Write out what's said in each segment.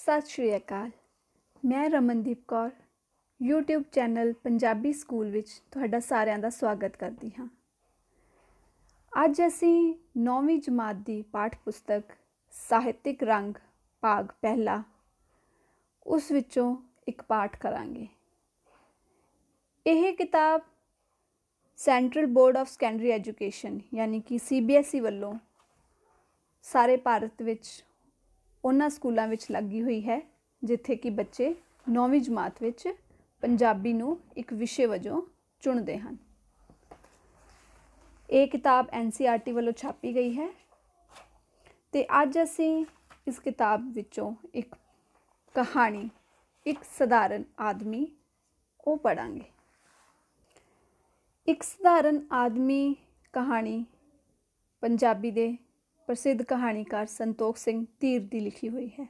सत श्री अकाल। मैं Ramandeep Kaur YouTube channel Punjabi school which तुहाडा सारिਆਂ ਦਾ स्वागत करती हाँ। अज असीं 9वीं जमात की पाठ पुस्तक ਸਾਹਿਤਿਕ रंग भाग पहला उस विचों एक पाठ करांगे। यह किताब central board of secondary education यानी कि CBSE वालों सारे भारत विच उन्हां स्कूलों विच लगी हुई है जिथे कि बच्चे 9वीं जमात विच पंजाबी नूं एक विषय वजों चुनते हैं। ये किताब NCERT वालों छापी गई है तो अज असी इस किताब विचों एक कहानी एक सधारण आदमी वो पढ़ांगे। एक सधारण आदमी कहानी पंजाबी दे प्रसिद्ध कहानीकार संतोख सिंह धीर की लिखी हुई है।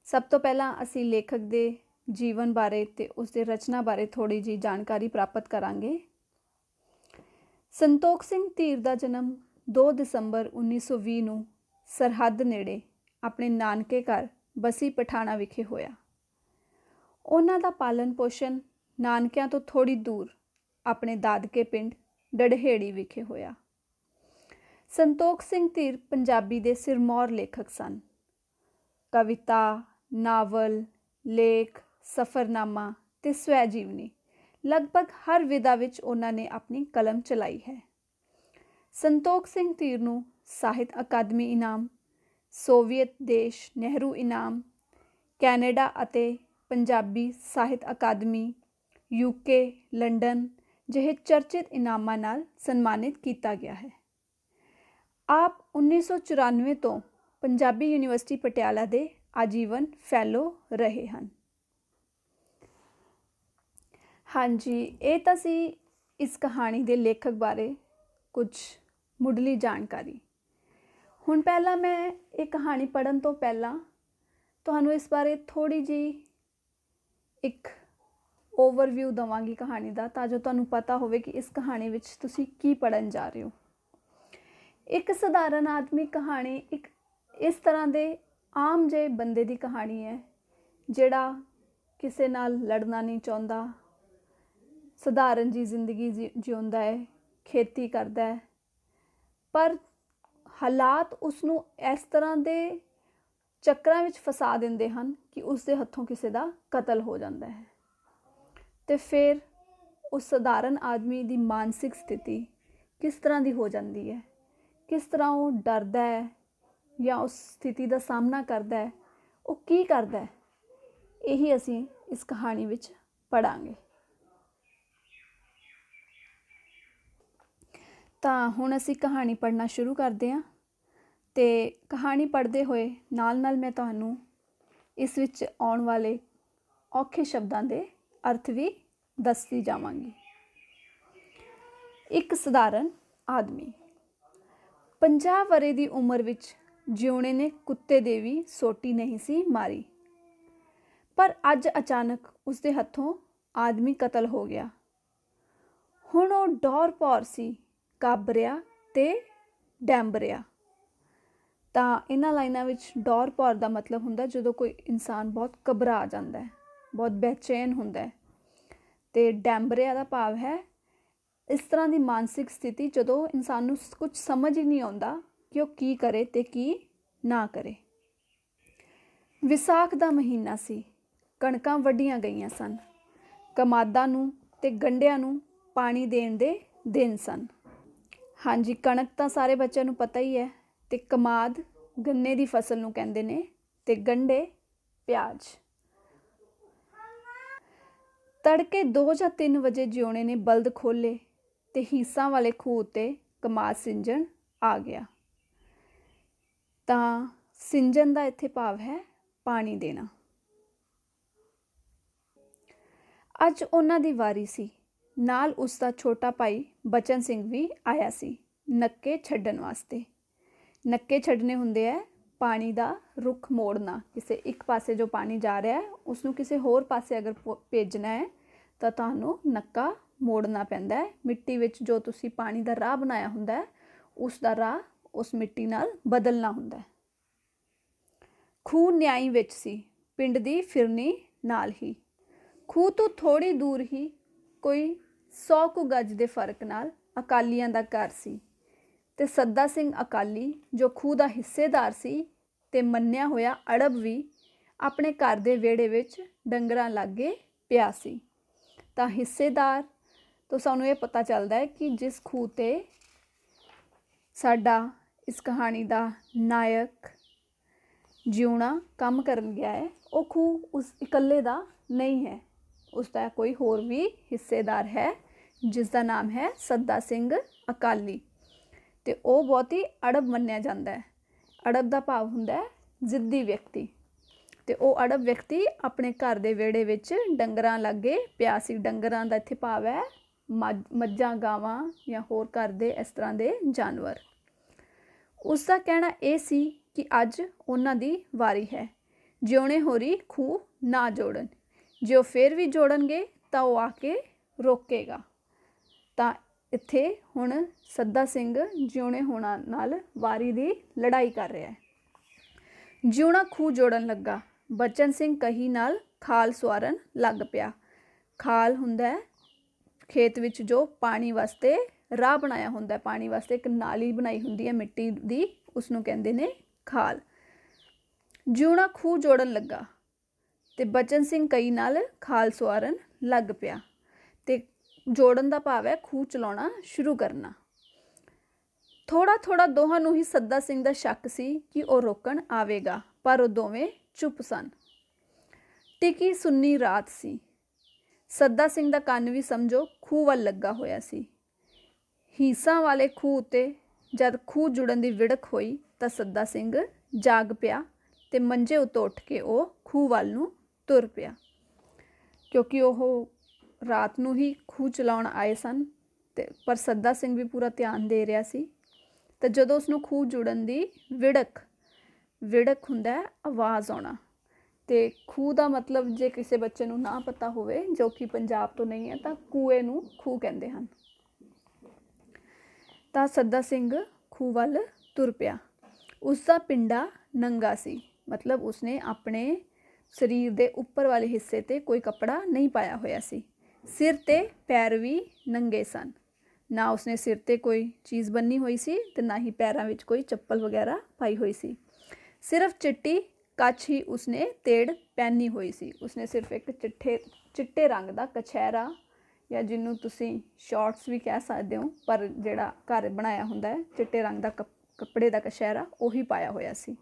सब तो पहला असी लेखक के जीवन बारे ते उसके रचना बारे थोड़ी जी जानकारी प्राप्त करांगे। संतोख सिंह धीर का जन्म 2 दिसंबर 1920 नूं सरहद नेड़े अपने नानके घर बसी पठाना विखे होया। उन्हां दा पालन पोषण नानकियां तो थोड़ी दूर अपने दादके पिंड डढ़ेड़ी विखे होया। संतोख सिंह धीर पंजाबी दे सिरमौर लेखक सन। कविता, नावल, लेख, सफ़रनामा ते स्वै जीवनी लगभग हर विधा विच उन्होंने अपनी कलम चलाई है। संतोख सिंह धीर नूं साहित्य अकादमी इनाम, सोवियत देश नेहरू इनाम, कैनेडा अते पंजाबी साहित्य अकादमी, UK, लंडन जिहे चर्चित इनामां नाल सन्मानित किया गया है। आप 1994 तो पंजाबी यूनिवर्सिटी पटियाला दे आजीवन फैलो रहे हैं। हाँ जी, ये तो सी इस कहानी के लेखक बारे कुछ मुढ़ली जानकारी। हुण पहला मैं ये कहानी पढ़न तो पहला तुहानू इस बारे थोड़ी जी एक ओवरव्यू दवांगी कहानी का, ताजो तुहानू पता होवे कि इस कहानी विच तुसी की पढ़न जा रहे हो। एक सधारण आदमी कहानी एक इस तरह के आम जे बंदे की कहानी है जिहड़ा किसी नाल लड़ना नहीं चाहता, सधारण जी जिंदगी जिउंदा है, खेती करता है, पर हालात उसनू इस तरह के चक्रां विच फसा दिंदे हन कि उसके हथों किसी का कतल हो जाता है। तो फिर उस सधारण आदमी की मानसिक स्थिति किस तरह की हो जाती है, किस तरह वो डरदा है या उस स्थिति का सामना करता है, वो की करता है, यही असी इस कहानी विच पढ़ांगे। तो हुण असी कहानी पढ़ना शुरू करते हैं। तो कहानी पढ़ते हुए नाल नाल मैं तुहानू इस विच आउण वाले औखे शब्दां दे अर्थ भी दसदी जावांगी। एक सधारण आदमी 50 वरे की उम्र विच जिउणे ने कुत्ते दे भी सोटी नहीं सी मारी, पर अज अचानक उसके हथों आदमी कतल हो गया। हुण वो डौर पौर सी, काबरिया ते डैंबरिया। तो इन्हां लाइनां विच डौर पौर का मतलब हुंदा जदों कोई इंसान बहुत घबरा जाता है, बहुत बेचैन हुंदा है। ते डैंबरिया का भाव है इस तरह की मानसिक स्थिति जदों इंसान नूं कुछ समझ ही नहीं आता कि वह की करे ते की ना करे। विसाख का महीना सी, कणकां वड्डियां गईयां सन, कमादां नूं ते गंढियां नूं पानी देण दे दिन सन। हाँ जी, कणक तो सारे बच्चों नूं पता ही है, ते कमाद गन्ने की फसल नूं कहंदे ने ते गंढे प्याज। तड़के 2 या 3 बजे जिउणे ने बल्द खोले ते हीसां वाले खूह ते कमाद सिंजण आ गया। तो सिंजण का इत्थे भाव है पानी देना। अज उन्हां दी वारी सी, नाल उसका छोटा भाई बचन सिंह भी आया सी नक्के छड्डण वास्ते। नक्के छड्डने हुंदे है पानी का रुख मोड़ना, किसी एक पासे जो पानी जा रहा है उसनू किसी होर पासे अगर भेजना है तो तुहानू नक्का मोड़ना पैंदा है। मिट्टी विच जो तुसी पानी का राह बनाया हुंदा है उसका राह उस मिट्टी नाल बदलना हुंदा है। ਖੂਹ ਨਿਆਈ ਵਿੱਚ ਸੀ, ਪਿੰਡ ਦੀ ਫਿਰਨੀ ਨਾਲ ਹੀ। ਖੂਹ ਤੋਂ ਥੋੜ੍ਹੀ ਦੂਰ ਹੀ ਕੋਈ 100 ਕੁ ਗਜ ਦੇ ਫਰਕ ਨਾਲ ਅਕਾਲੀਆਂ ਦਾ ਘਰ ਸੀ ਤੇ ਸੱਦਾ ਸਿੰਘ ਅਕਾਲੀ, ਜੋ ਖੂਹ ਦਾ ਹਿੱਸੇਦਾਰ ਸੀ ਤੇ ਮੰਨਿਆ ਹੋਇਆ ਅੜਬ ਵੀ, ਆਪਣੇ ਘਰ ਦੇ ਵਿਹੜੇ ਵਿੱਚ ਡੰਗਰਾਂ ਲਾਗੇ ਪਿਆ ਸੀ। ਤਾਂ ਹਿੱਸੇਦਾਰ ਤੋਂ ਸਾਨੂੰ ਇਹ ਪਤਾ ਚੱਲਦਾ ਹੈ ਕਿ ਜਿਸ ਖੂਹ 'ਤੇ ਸਾਡਾ ਇਸ ਕਹਾਣੀ ਦਾ ਨਾਇਕ ਜਿਉਣਾ ਕੰਮ ਕਰਨ ਗਿਆ ਹੈ, ਉਹ ਖੂਹ ਉਸ ਇਕੱਲੇ ਦਾ ਨਹੀਂ ਹੈ, ਉਸ ਦਾ ਕੋਈ ਹੋਰ ਵੀ ਹਿੱਸੇਦਾਰ ਹੈ ਜਿਸ ਦਾ ਨਾਮ ਹੈ ਸੱਦਾ ਸਿੰਘ ਅਕਾਲੀ। ਅਤੇ ਉਹ ਬਹੁਤ ਹੀ ਅੜਬ ਮੰਨਿਆ ਜਾਂਦਾ ਹੈ। ਅੜਬ ਦਾ ਭਾਵ ਹੁੰਦਾ ਹੈ ਜ਼ਿੱਦੀ ਵਿਅਕਤੀ। ਅਤੇ ਉਹ ਅੜਬ ਵਿਅਕਤੀ ਆਪਣੇ ਘਰ ਦੇ ਵਿਹੜੇ ਵਿੱਚ ਡੰਗਰਾਂ ਲਾਗੇ ਪਿਆ ਸੀ। ਡੰਗਰਾਂ ਦਾ ਇੱਥੇ ਭਾਵ ਹੈ ਮੱਝਾਂ, ਗਾਵਾਂ ਜਾਂ ਹੋਰ ਘਰ ਦੇ ਇਸ ਤਰ੍ਹਾਂ ਦੇ ਜਾਨਵਰ। ਉਸ ਦਾ ਕਹਿਣਾ ਇਹ ਸੀ ਕਿ ਅੱਜ ਉਹਨਾਂ ਦੀ ਵਾਰੀ ਹੈ, ਜਿਉਣੇ ਹੋਰੀ ਖੂਹ ਨਾ ਜੋੜਨ। ਜੇ ਉਹ ਫਿਰ ਵੀ ਜੋੜਨਗੇ ਤਾਂ ਉਹ ਆ ਕੇ ਰੋਕੇਗਾ। ਤਾਂ ਇੱਥੇ ਹੁਣ ਸੱਦਾ ਸਿੰਘ ਜਿਉਣੇ ਹੋਣਾ ਨਾਲ ਵਾਰੀ ਦੀ ਲੜਾਈ ਕਰ ਰਿਹਾ ਹੈ। ਜਿਉਣਾ ਖੂਹ ਜੋੜਨ ਲੱਗਾ, ਬਚਨ ਸਿੰਘ ਕਹੀ ਨਾਲ ਖਾਲ ਸਵਾਰਨ ਲੱਗ ਪਿਆ। ਖਾਲ ਹੁੰਦਾ ਹੈ ਖੇਤ ਵਿੱਚ ਜੋ ਪਾਣੀ ਵਾਸਤੇ ਰਾਹ ਬਣਾਇਆ ਹੁੰਦਾ, ਪਾਣੀ ਵਾਸਤੇ ਇੱਕ ਨਾਲੀ ਬਣਾਈ ਹੁੰਦੀ ਹੈ ਮਿੱਟੀ ਦੀ, ਉਸਨੂੰ ਕਹਿੰਦੇ ਨੇ ਖਾਲ। ਜਿਉਣਾ ਖੂਹ ਜੋੜਨ ਲੱਗਾ ਤੇ ਬਚਨ ਸਿੰਘ ਕਈ ਨਾਲ ਖਾਲ ਸਵਾਰਨ ਲੱਗ ਪਿਆ। ਤੇ ਜੋੜਨ ਦਾ ਭਾਵ ਹੈ ਖੂਹ ਚਲਾਉਣਾ ਸ਼ੁਰੂ ਕਰਨਾ। ਥੋੜ੍ਹਾ ਥੋੜ੍ਹਾ ਦੋਹਾਂ ਨੂੰ ਹੀ ਸੱਦਾ ਸਿੰਘ ਦਾ ਸ਼ੱਕ ਸੀ ਕਿ ਉਹ ਰੋਕਣ ਆਵੇਗਾ, ਪਰ ਉਹ ਦੋਵੇਂ ਚੁੱਪ ਸਨ। ਟਿਕੀ ਸੁੰਨੀ ਰਾਤ ਸੀ। ਸੱਦਾ ਸਿੰਘ ਦਾ ਕੰਨ ਵੀ ਸਮਝੋ ਖੂਹ ਵੱਲ ਲੱਗਾ ਹੋਇਆ ਸੀ। ਹੀਸਾਂ ਵਾਲੇ ਖੂਹ ਉੱਤੇ ਜਦ ਖੂਹ ਜੁੜਨ ਦੀ ਵਿੜਕ ਹੋਈ ਤਾਂ ਸੱਦਾ ਸਿੰਘ ਜਾਗ ਪਿਆ ਤੇ ਮੰਜੇ ਉੱਤੋਂ ਉੱਠ ਕੇ ਉਹ ਖੂਹ ਵੱਲ ਨੂੰ ਤੁਰ ਪਿਆ, ਕਿਉਂਕਿ ਉਹ ਰਾਤ ਨੂੰ ਹੀ ਖੂਹ ਚਲਾਉਣ ਆਏ ਸਨ। ਤੇ ਪਰ ਸੱਦਾ ਸਿੰਘ ਵੀ ਪੂਰਾ ਧਿਆਨ ਦੇ ਰਿਹਾ ਸੀ। ਤੇ ਜਦੋਂ ਉਸਨੂੰ ਖੂਹ ਜੁੜਨ ਦੀ ਵਿੜਕ ਹੁੰਦਾ ਹੈ ਆਵਾਜ਼ ਆਉਣਾ। ਤੇ ਖੂਹ ਦਾ ਮਤਲਬ ਜੇ ਕਿਸੇ ਬੱਚੇ ਨੂੰ ਨਾ ਪਤਾ ਹੋਵੇ, ਜੋ ਕਿ ਪੰਜਾਬ ਤੋਂ ਨਹੀਂ ਹੈ, ਤਾਂ ਕੂਏ ਨੂੰ ਖੂਹ ਕਹਿੰਦੇ ਹਨ। ਤਾਂ ਸੱਦਾ ਸਿੰਘ ਖੂਹ ਵੱਲ ਤੁਰ ਪਿਆ। ਉਸਦਾ ਪਿੰਡਾ ਨੰਗਾ ਸੀ, ਮਤਲਬ ਉਸਨੇ ਆਪਣੇ ਸਰੀਰ ਦੇ ਉੱਪਰ ਵਾਲੇ ਹਿੱਸੇ 'ਤੇ ਕੋਈ ਕੱਪੜਾ ਨਹੀਂ ਪਾਇਆ ਹੋਇਆ ਸੀ। ਸਿਰ 'ਤੇ ਪੈਰ ਵੀ ਨੰਗੇ ਸਨ। ਨਾ ਉਸਨੇ ਸਿਰ 'ਤੇ ਕੋਈ ਚੀਜ਼ ਬੰਨੀ ਹੋਈ ਸੀ ਅਤੇ ਨਾ ਹੀ ਪੈਰਾਂ ਵਿੱਚ ਕੋਈ ਚੱਪਲ ਵਗੈਰਾ ਪਾਈ ਹੋਈ ਸੀ। ਸਿਰਫ ਚਿੱਟੀ ਕੱਛ ਹੀ ਉਸਨੇ ਤੇੜ ਪਹਿਨੀ ਹੋਈ ਸੀ। ਉਸਨੇ ਸਿਰਫ ਇੱਕ ਚਿੱਟੇ ਰੰਗ ਦਾ ਕਛਹਿਰਾ, ਜਾਂ ਜਿਹਨੂੰ ਤੁਸੀਂ ਸ਼ਾਰਟਸ ਵੀ ਕਹਿ ਸਕਦੇ ਹੋ, ਪਰ ਜਿਹੜਾ ਘਰ ਬਣਾਇਆ ਹੁੰਦਾ ਹੈ ਚਿੱਟੇ ਰੰਗ ਦਾ ਕੱਪੜੇ ਦਾ ਕਛਹਿਰਾ, ਉਹੀ ਪਾਇਆ ਹੋਇਆ ਸੀ।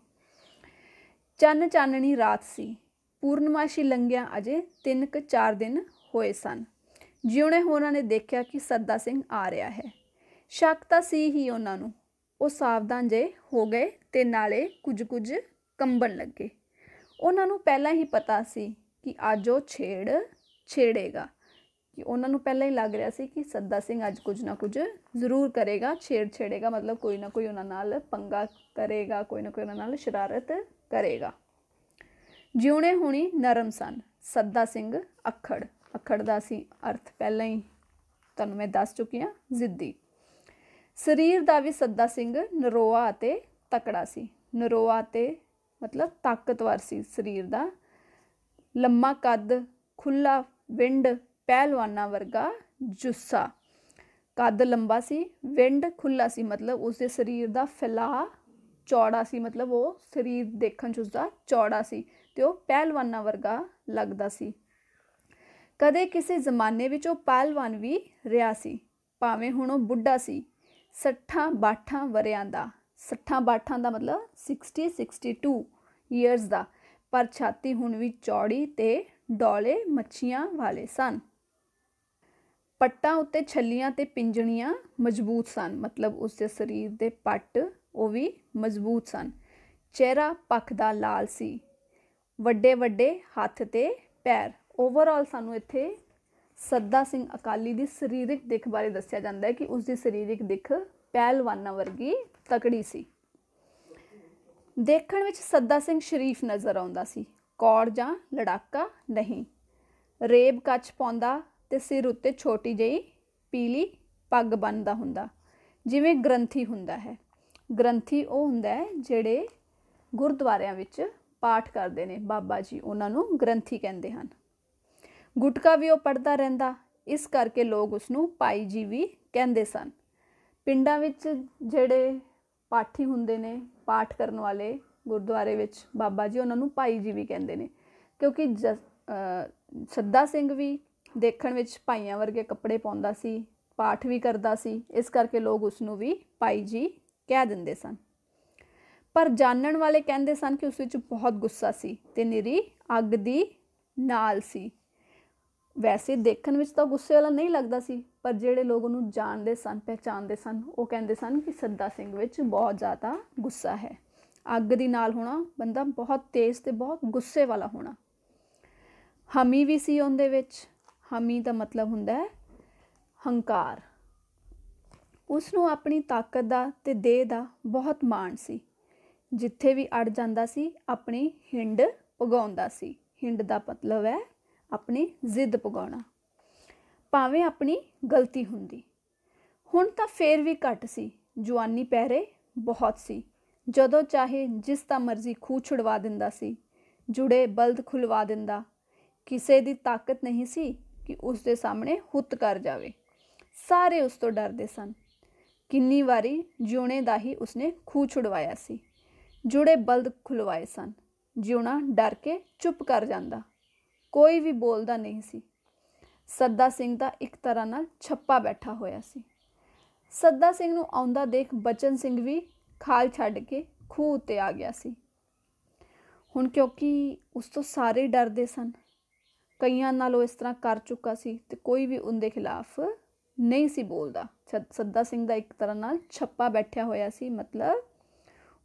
ਚੰਨ ਚਾਨਣੀ ਰਾਤ ਸੀ। ਪੂਰਨਮਾਸ਼ੀ ਲੰਘਿਆ ਅਜੇ 3-4 ਦਿਨ ਹੋਏ ਸਨ। ਜਿਉਣੇ ਹੋਰਾਂ ਨੇ ਦੇਖਿਆ ਕਿ ਸੱਦਾ ਸਿੰਘ ਆ ਰਿਹਾ ਹੈ। ਸ਼ੱਕ ਤਾਂ ਸੀ ਹੀ ਉਹਨਾਂ ਨੂੰ। ਉਹ ਸਾਵਧਾਨ ਜੇ ਹੋ ਗਏ ਤੇ ਨਾਲੇ ਕੁਝ ਕੰਬਣ ਲੱਗੇ। ਉਹਨਾਂ ਨੂੰ ਪਹਿਲਾਂ ਹੀ ਪਤਾ ਸੀ ਕਿ ਅੱਜ ਉਹ ਛੇੜੇਗਾ, ਕਿ ਉਹਨਾਂ ਨੂੰ ਪਹਿਲਾਂ ਹੀ ਲੱਗ ਰਿਹਾ ਸੀ ਕਿ ਸੱਦਾ ਸਿੰਘ ਅੱਜ ਕੁਝ ਨਾ ਕੁਝ ਜ਼ਰੂਰ ਕਰੇਗਾ, ਛੇੜੇਗਾ, ਮਤਲਬ ਕੋਈ ਨਾ ਕੋਈ ਉਹਨਾਂ ਨਾਲ ਪੰਗਾ ਕਰੇਗਾ, ਕੋਈ ਨਾ ਕੋਈ ਉਹਨਾਂ ਨਾਲ ਸ਼ਰਾਰਤ ਕਰੇਗਾ। ਜਿਉਣੇ ਹੋਣੀ ਨਰਮ ਸਨ, ਸੱਦਾ ਸਿੰਘ ਅੱਖੜ ਦਾ ਸੀ ਅਰਥ ਪਹਿਲਾਂ ਹੀ ਤੁਹਾਨੂੰ ਮੈਂ ਦੱਸ ਚੁੱਕੀ ਹਾਂ, ਜ਼ਿੱਦੀ। ਸਰੀਰ ਦਾ ਵੀ ਸੱਦਾ ਸਿੰਘ ਨਰੋਆ ਅਤੇ ਤਕੜਾ ਸੀ। ਨਰੋਆ ਅਤੇ ਮਤਲਬ ਤਾਕਤਵਰ ਸੀ ਸਰੀਰ ਦਾ। ਲੰਮਾ ਕੱਦ, ਖੁੱਲ੍ਹਾ ਵਿੰਡ, ਪਹਿਲਵਾਨਾਂ ਵਰਗਾ ਜੁੱਸਾ। ਕੱਦ ਲੰਬਾ ਸੀ, ਵਿੰਡ ਖੁੱਲ੍ਹਾ ਸੀ, ਮਤਲਬ ਉਸਦੇ ਸਰੀਰ ਦਾ ਫੈਲਾਅ ਚੌੜਾ ਸੀ, ਮਤਲਬ ਉਹ ਸਰੀਰ ਦੇਖਣ 'ਚ ਉਸਦਾ ਚੌੜਾ ਸੀ ਅਤੇ ਉਹ ਪਹਿਲਵਾਨਾਂ ਵਰਗਾ ਲੱਗਦਾ ਸੀ। ਕਦੇ ਕਿਸੇ ਜ਼ਮਾਨੇ ਵਿੱਚ ਉਹ ਪਹਿਲਵਾਨ ਵੀ ਰਿਹਾ ਸੀ, ਭਾਵੇਂ ਹੁਣ ਉਹ ਬੁੱਢਾ ਸੀ, 60-62 ਵਰ੍ਹਿਆਂ ਦਾ। 60-62 ਦਾ ਮਤਲਬ 62 ਈਅਰਸ ਦਾ, ਪਰ ਛਾਤੀ ਹੁਣ ਵੀ ਚੌੜੀ ਤੇ ਡੌਲੇ ਮੱਛੀਆਂ ਵਾਲੇ ਸਨ। ਪੱਟਾਂ ਉੱਤੇ ਛੱਲੀਆਂ ਤੇ ਪਿੰਜਣੀਆਂ ਮਜ਼ਬੂਤ ਸਨ, ਮਤਲਬ ਉਸਦੇ ਸਰੀਰ ਦੇ ਪੱਟ ਉਹ ਵੀ ਮਜ਼ਬੂਤ ਸਨ। ਚਿਹਰਾ ਭਖਦਾ ਲਾਲ ਸੀ। ਵੱਡੇ ਵੱਡੇ ਹੱਥ ਤੇ ਪੈਰ। ਓਵਰਆਲ ਸਾਨੂੰ ਇੱਥੇ ਸੱਦਾ ਸਿੰਘ ਅਕਾਲੀ ਦੀ ਸਰੀਰਕ ਦਿੱਖ ਬਾਰੇ ਦੱਸਿਆ ਜਾਂਦਾ ਹੈ ਕਿ ਉਸਦੀ ਸਰੀਰਕ ਦਿੱਖ ਪਹਿਲਵਾਨਾਂ ਵਰਗੀ ਤਕੜੀ ਸੀ। ਦੇਖਣ ਵਿੱਚ ਸੱਦਾ ਸਿੰਘ ਸ਼ਰੀਫ ਨਜ਼ਰ ਆਉਂਦਾ ਸੀ, ਕੌੜ ਜਾਂ ਲੜਾਕਾ ਨਹੀਂ। ਰੇਬ ਕੱਛ ਪਾਉਂਦਾ ਤੇ ਸਿਰ ਉੱਤੇ ਛੋਟੀ ਜਿਹੀ ਪੀਲੀ ਪੱਗ ਬੰਨ੍ਹਦਾ ਹੁੰਦਾ, ਜਿਵੇਂ ਗ੍ਰੰਥੀ ਹੁੰਦਾ ਹੈ। ਗ੍ਰੰਥੀ ਉਹ ਹੁੰਦਾ ਹੈ ਜਿਹੜੇ ਗੁਰਦੁਆਰਿਆਂ ਵਿੱਚ ਪਾਠ ਕਰਦੇ ਨੇ ਬਾਬਾ ਜੀ, ਉਹਨਾਂ ਨੂੰ ਗ੍ਰੰਥੀ ਕਹਿੰਦੇ ਹਨ। ਗੁਟਕਾ ਵੀ ਉਹ ਪੜ੍ਹਦਾ ਰਹਿੰਦਾ, ਇਸ ਕਰਕੇ ਲੋਕ ਉਸਨੂੰ ਭਾਈ ਜੀ ਵੀ ਕਹਿੰਦੇ ਸਨ। ਪਿੰਡਾਂ ਵਿੱਚ ਜਿਹੜੇ ਪਾਠੀ ਹੁੰਦੇ ਨੇ, ਪਾਠ ਕਰਨ ਵਾਲੇ ਗੁਰਦੁਆਰੇ ਵਿੱਚ ਬਾਬਾ ਜੀ, ਉਹਨਾਂ ਨੂੰ ਭਾਈ ਜੀ ਵੀ ਕਹਿੰਦੇ ਨੇ, ਕਿਉਂਕਿ ਸੱਦਾ ਸਿੰਘ ਵੀ ਦੇਖਣ ਵਿੱਚ ਭਾਈਆਂ ਵਰਗੇ ਕੱਪੜੇ ਪਾਉਂਦਾ ਸੀ, ਪਾਠ ਵੀ ਕਰਦਾ ਸੀ, ਇਸ ਕਰਕੇ ਲੋਕ ਉਸਨੂੰ ਵੀ ਭਾਈ ਜੀ ਕਹਿ ਦਿੰਦੇ ਸਨ। ਪਰ ਜਾਣਨ ਵਾਲੇ ਕਹਿੰਦੇ ਸਨ ਕਿ ਉਸ ਵਿੱਚ ਬਹੁਤ ਗੁੱਸਾ ਸੀ ਤੇ ਨਿਰੀ ਅੱਗ ਦੀ ਨਾਲ ਸੀ। ਵੈਸੇ ਦੇਖਣ ਵਿੱਚ ਤਾਂ ਗੁੱਸੇ ਵਾਲਾ ਨਹੀਂ ਲੱਗਦਾ ਸੀ, ਪਰ ਜਿਹੜੇ ਲੋਕ ਉਹਨੂੰ ਜਾਣਦੇ ਸਨ, ਪਹਿਚਾਣਦੇ ਸਨ, ਉਹ ਕਹਿੰਦੇ ਸਨ ਕਿ ਸੱਦਾ ਸਿੰਘ ਵਿੱਚ ਬਹੁਤ ਜ਼ਿਆਦਾ ਗੁੱਸਾ ਹੈ। ਅੱਗ ਦੀ ਨਾਲ ਹੋਣਾ, ਬੰਦਾ ਬਹੁਤ ਤੇਜ਼ ਤੇ ਬਹੁਤ ਗੁੱਸੇ ਵਾਲਾ ਹੋਣਾ। ਹਮੀ ਵੀ ਸੀ ਉਹਦੇ ਵਿੱਚ। ਹਮੀ ਦਾ ਮਤਲਬ ਹੁੰਦਾ ਹੈ ਹੰਕਾਰ। ਉਸ ਨੂੰ ਆਪਣੀ ਤਾਕਤ ਦਾ ਤੇ ਦੇਹ ਦਾ ਬਹੁਤ ਮਾਣ ਸੀ। ਜਿੱਥੇ ਵੀ ਅੜ ਜਾਂਦਾ ਸੀ ਆਪਣੀ ਹਿੰਡ ਪੁਗਾਉਂਦਾ ਸੀ। ਹਿੰਡ ਦਾ ਮਤਲਬ ਹੈ ਆਪਣੀ ਜ਼ਿੱਦ ਪੁਗਾਉਣਾ, ਭਾਵੇਂ ਆਪਣੀ ਗਲਤੀ ਹੁੰਦੀ। ਹੁਣ ਤਾਂ ਫੇਰ ਵੀ ਘੱਟ ਸੀ, ਜਵਾਨੀ ਪਹਿਰੇ ਬਹੁਤ ਸੀ। ਜਦੋਂ ਚਾਹੇ ਜਿਸ ਦਾ ਮਰਜ਼ੀ ਖੂਹ ਛੁਡਵਾ ਦਿੰਦਾ ਸੀ, ਜੁੜੇ ਬਲਦ ਖੁਲਵਾ ਦਿੰਦਾ। ਕਿਸੇ ਦੀ ਤਾਕਤ ਨਹੀਂ ਸੀ ਕਿ ਉਸ ਦੇ ਸਾਹਮਣੇ ਹੁੱਤ ਕਰ ਜਾਵੇ। ਸਾਰੇ ਉਸ ਤੋਂ ਡਰਦੇ ਸਨ। ਕਿੰਨੀ ਵਾਰੀ ਜਿਉਣੇ ਦਾ ਹੀ ਉਸਨੇ ਖੂਹ ਛੁਡਵਾਇਆ ਸੀ। ਜੁੜੇ ਬਲਦ ਖੁਲਵਾਏ ਸਨ। ਜਿਉਣਾ ਡਰ ਕੇ ਚੁੱਪ ਕਰ ਜਾਂਦਾ, ਕੋਈ ਵੀ ਬੋਲਦਾ ਨਹੀਂ ਸੀ। ਸੱਦਾ ਸਿੰਘ ਦਾ ਇੱਕ ਤਰ੍ਹਾਂ ਨਾਲ ਛੱਪਾ ਬੈਠਾ ਹੋਇਆ ਸੀ। ਸੱਦਾ ਸਿੰਘ ਨੂੰ ਆਉਂਦਾ ਦੇਖ ਬਚਨ ਸਿੰਘ ਵੀ ਖਾਲ ਛੱਡ ਕੇ ਖੂਹ ਉੱਤੇ ਆ ਗਿਆ ਸੀ। ਹੁਣ ਕਿਉਂਕਿ ਉਸ ਤੋਂ ਸਾਰੇ ਡਰਦੇ ਸਨ, ਕਈਆਂ ਨਾਲ ਉਹ ਇਸ ਤਰ੍ਹਾਂ ਕਰ ਚੁੱਕਾ ਸੀ ਤੇ ਕੋਈ ਵੀ ਉਹਦੇ ਖਿਲਾਫ ਨਹੀਂ ਸੀ ਬੋਲਦਾ। ਸੱਦਾ ਸਿੰਘ ਦਾ ਇੱਕ ਤਰ੍ਹਾਂ ਨਾਲ ਛੱਪਾ ਬੈਠਿਆ ਹੋਇਆ ਸੀ, ਮਤਲਬ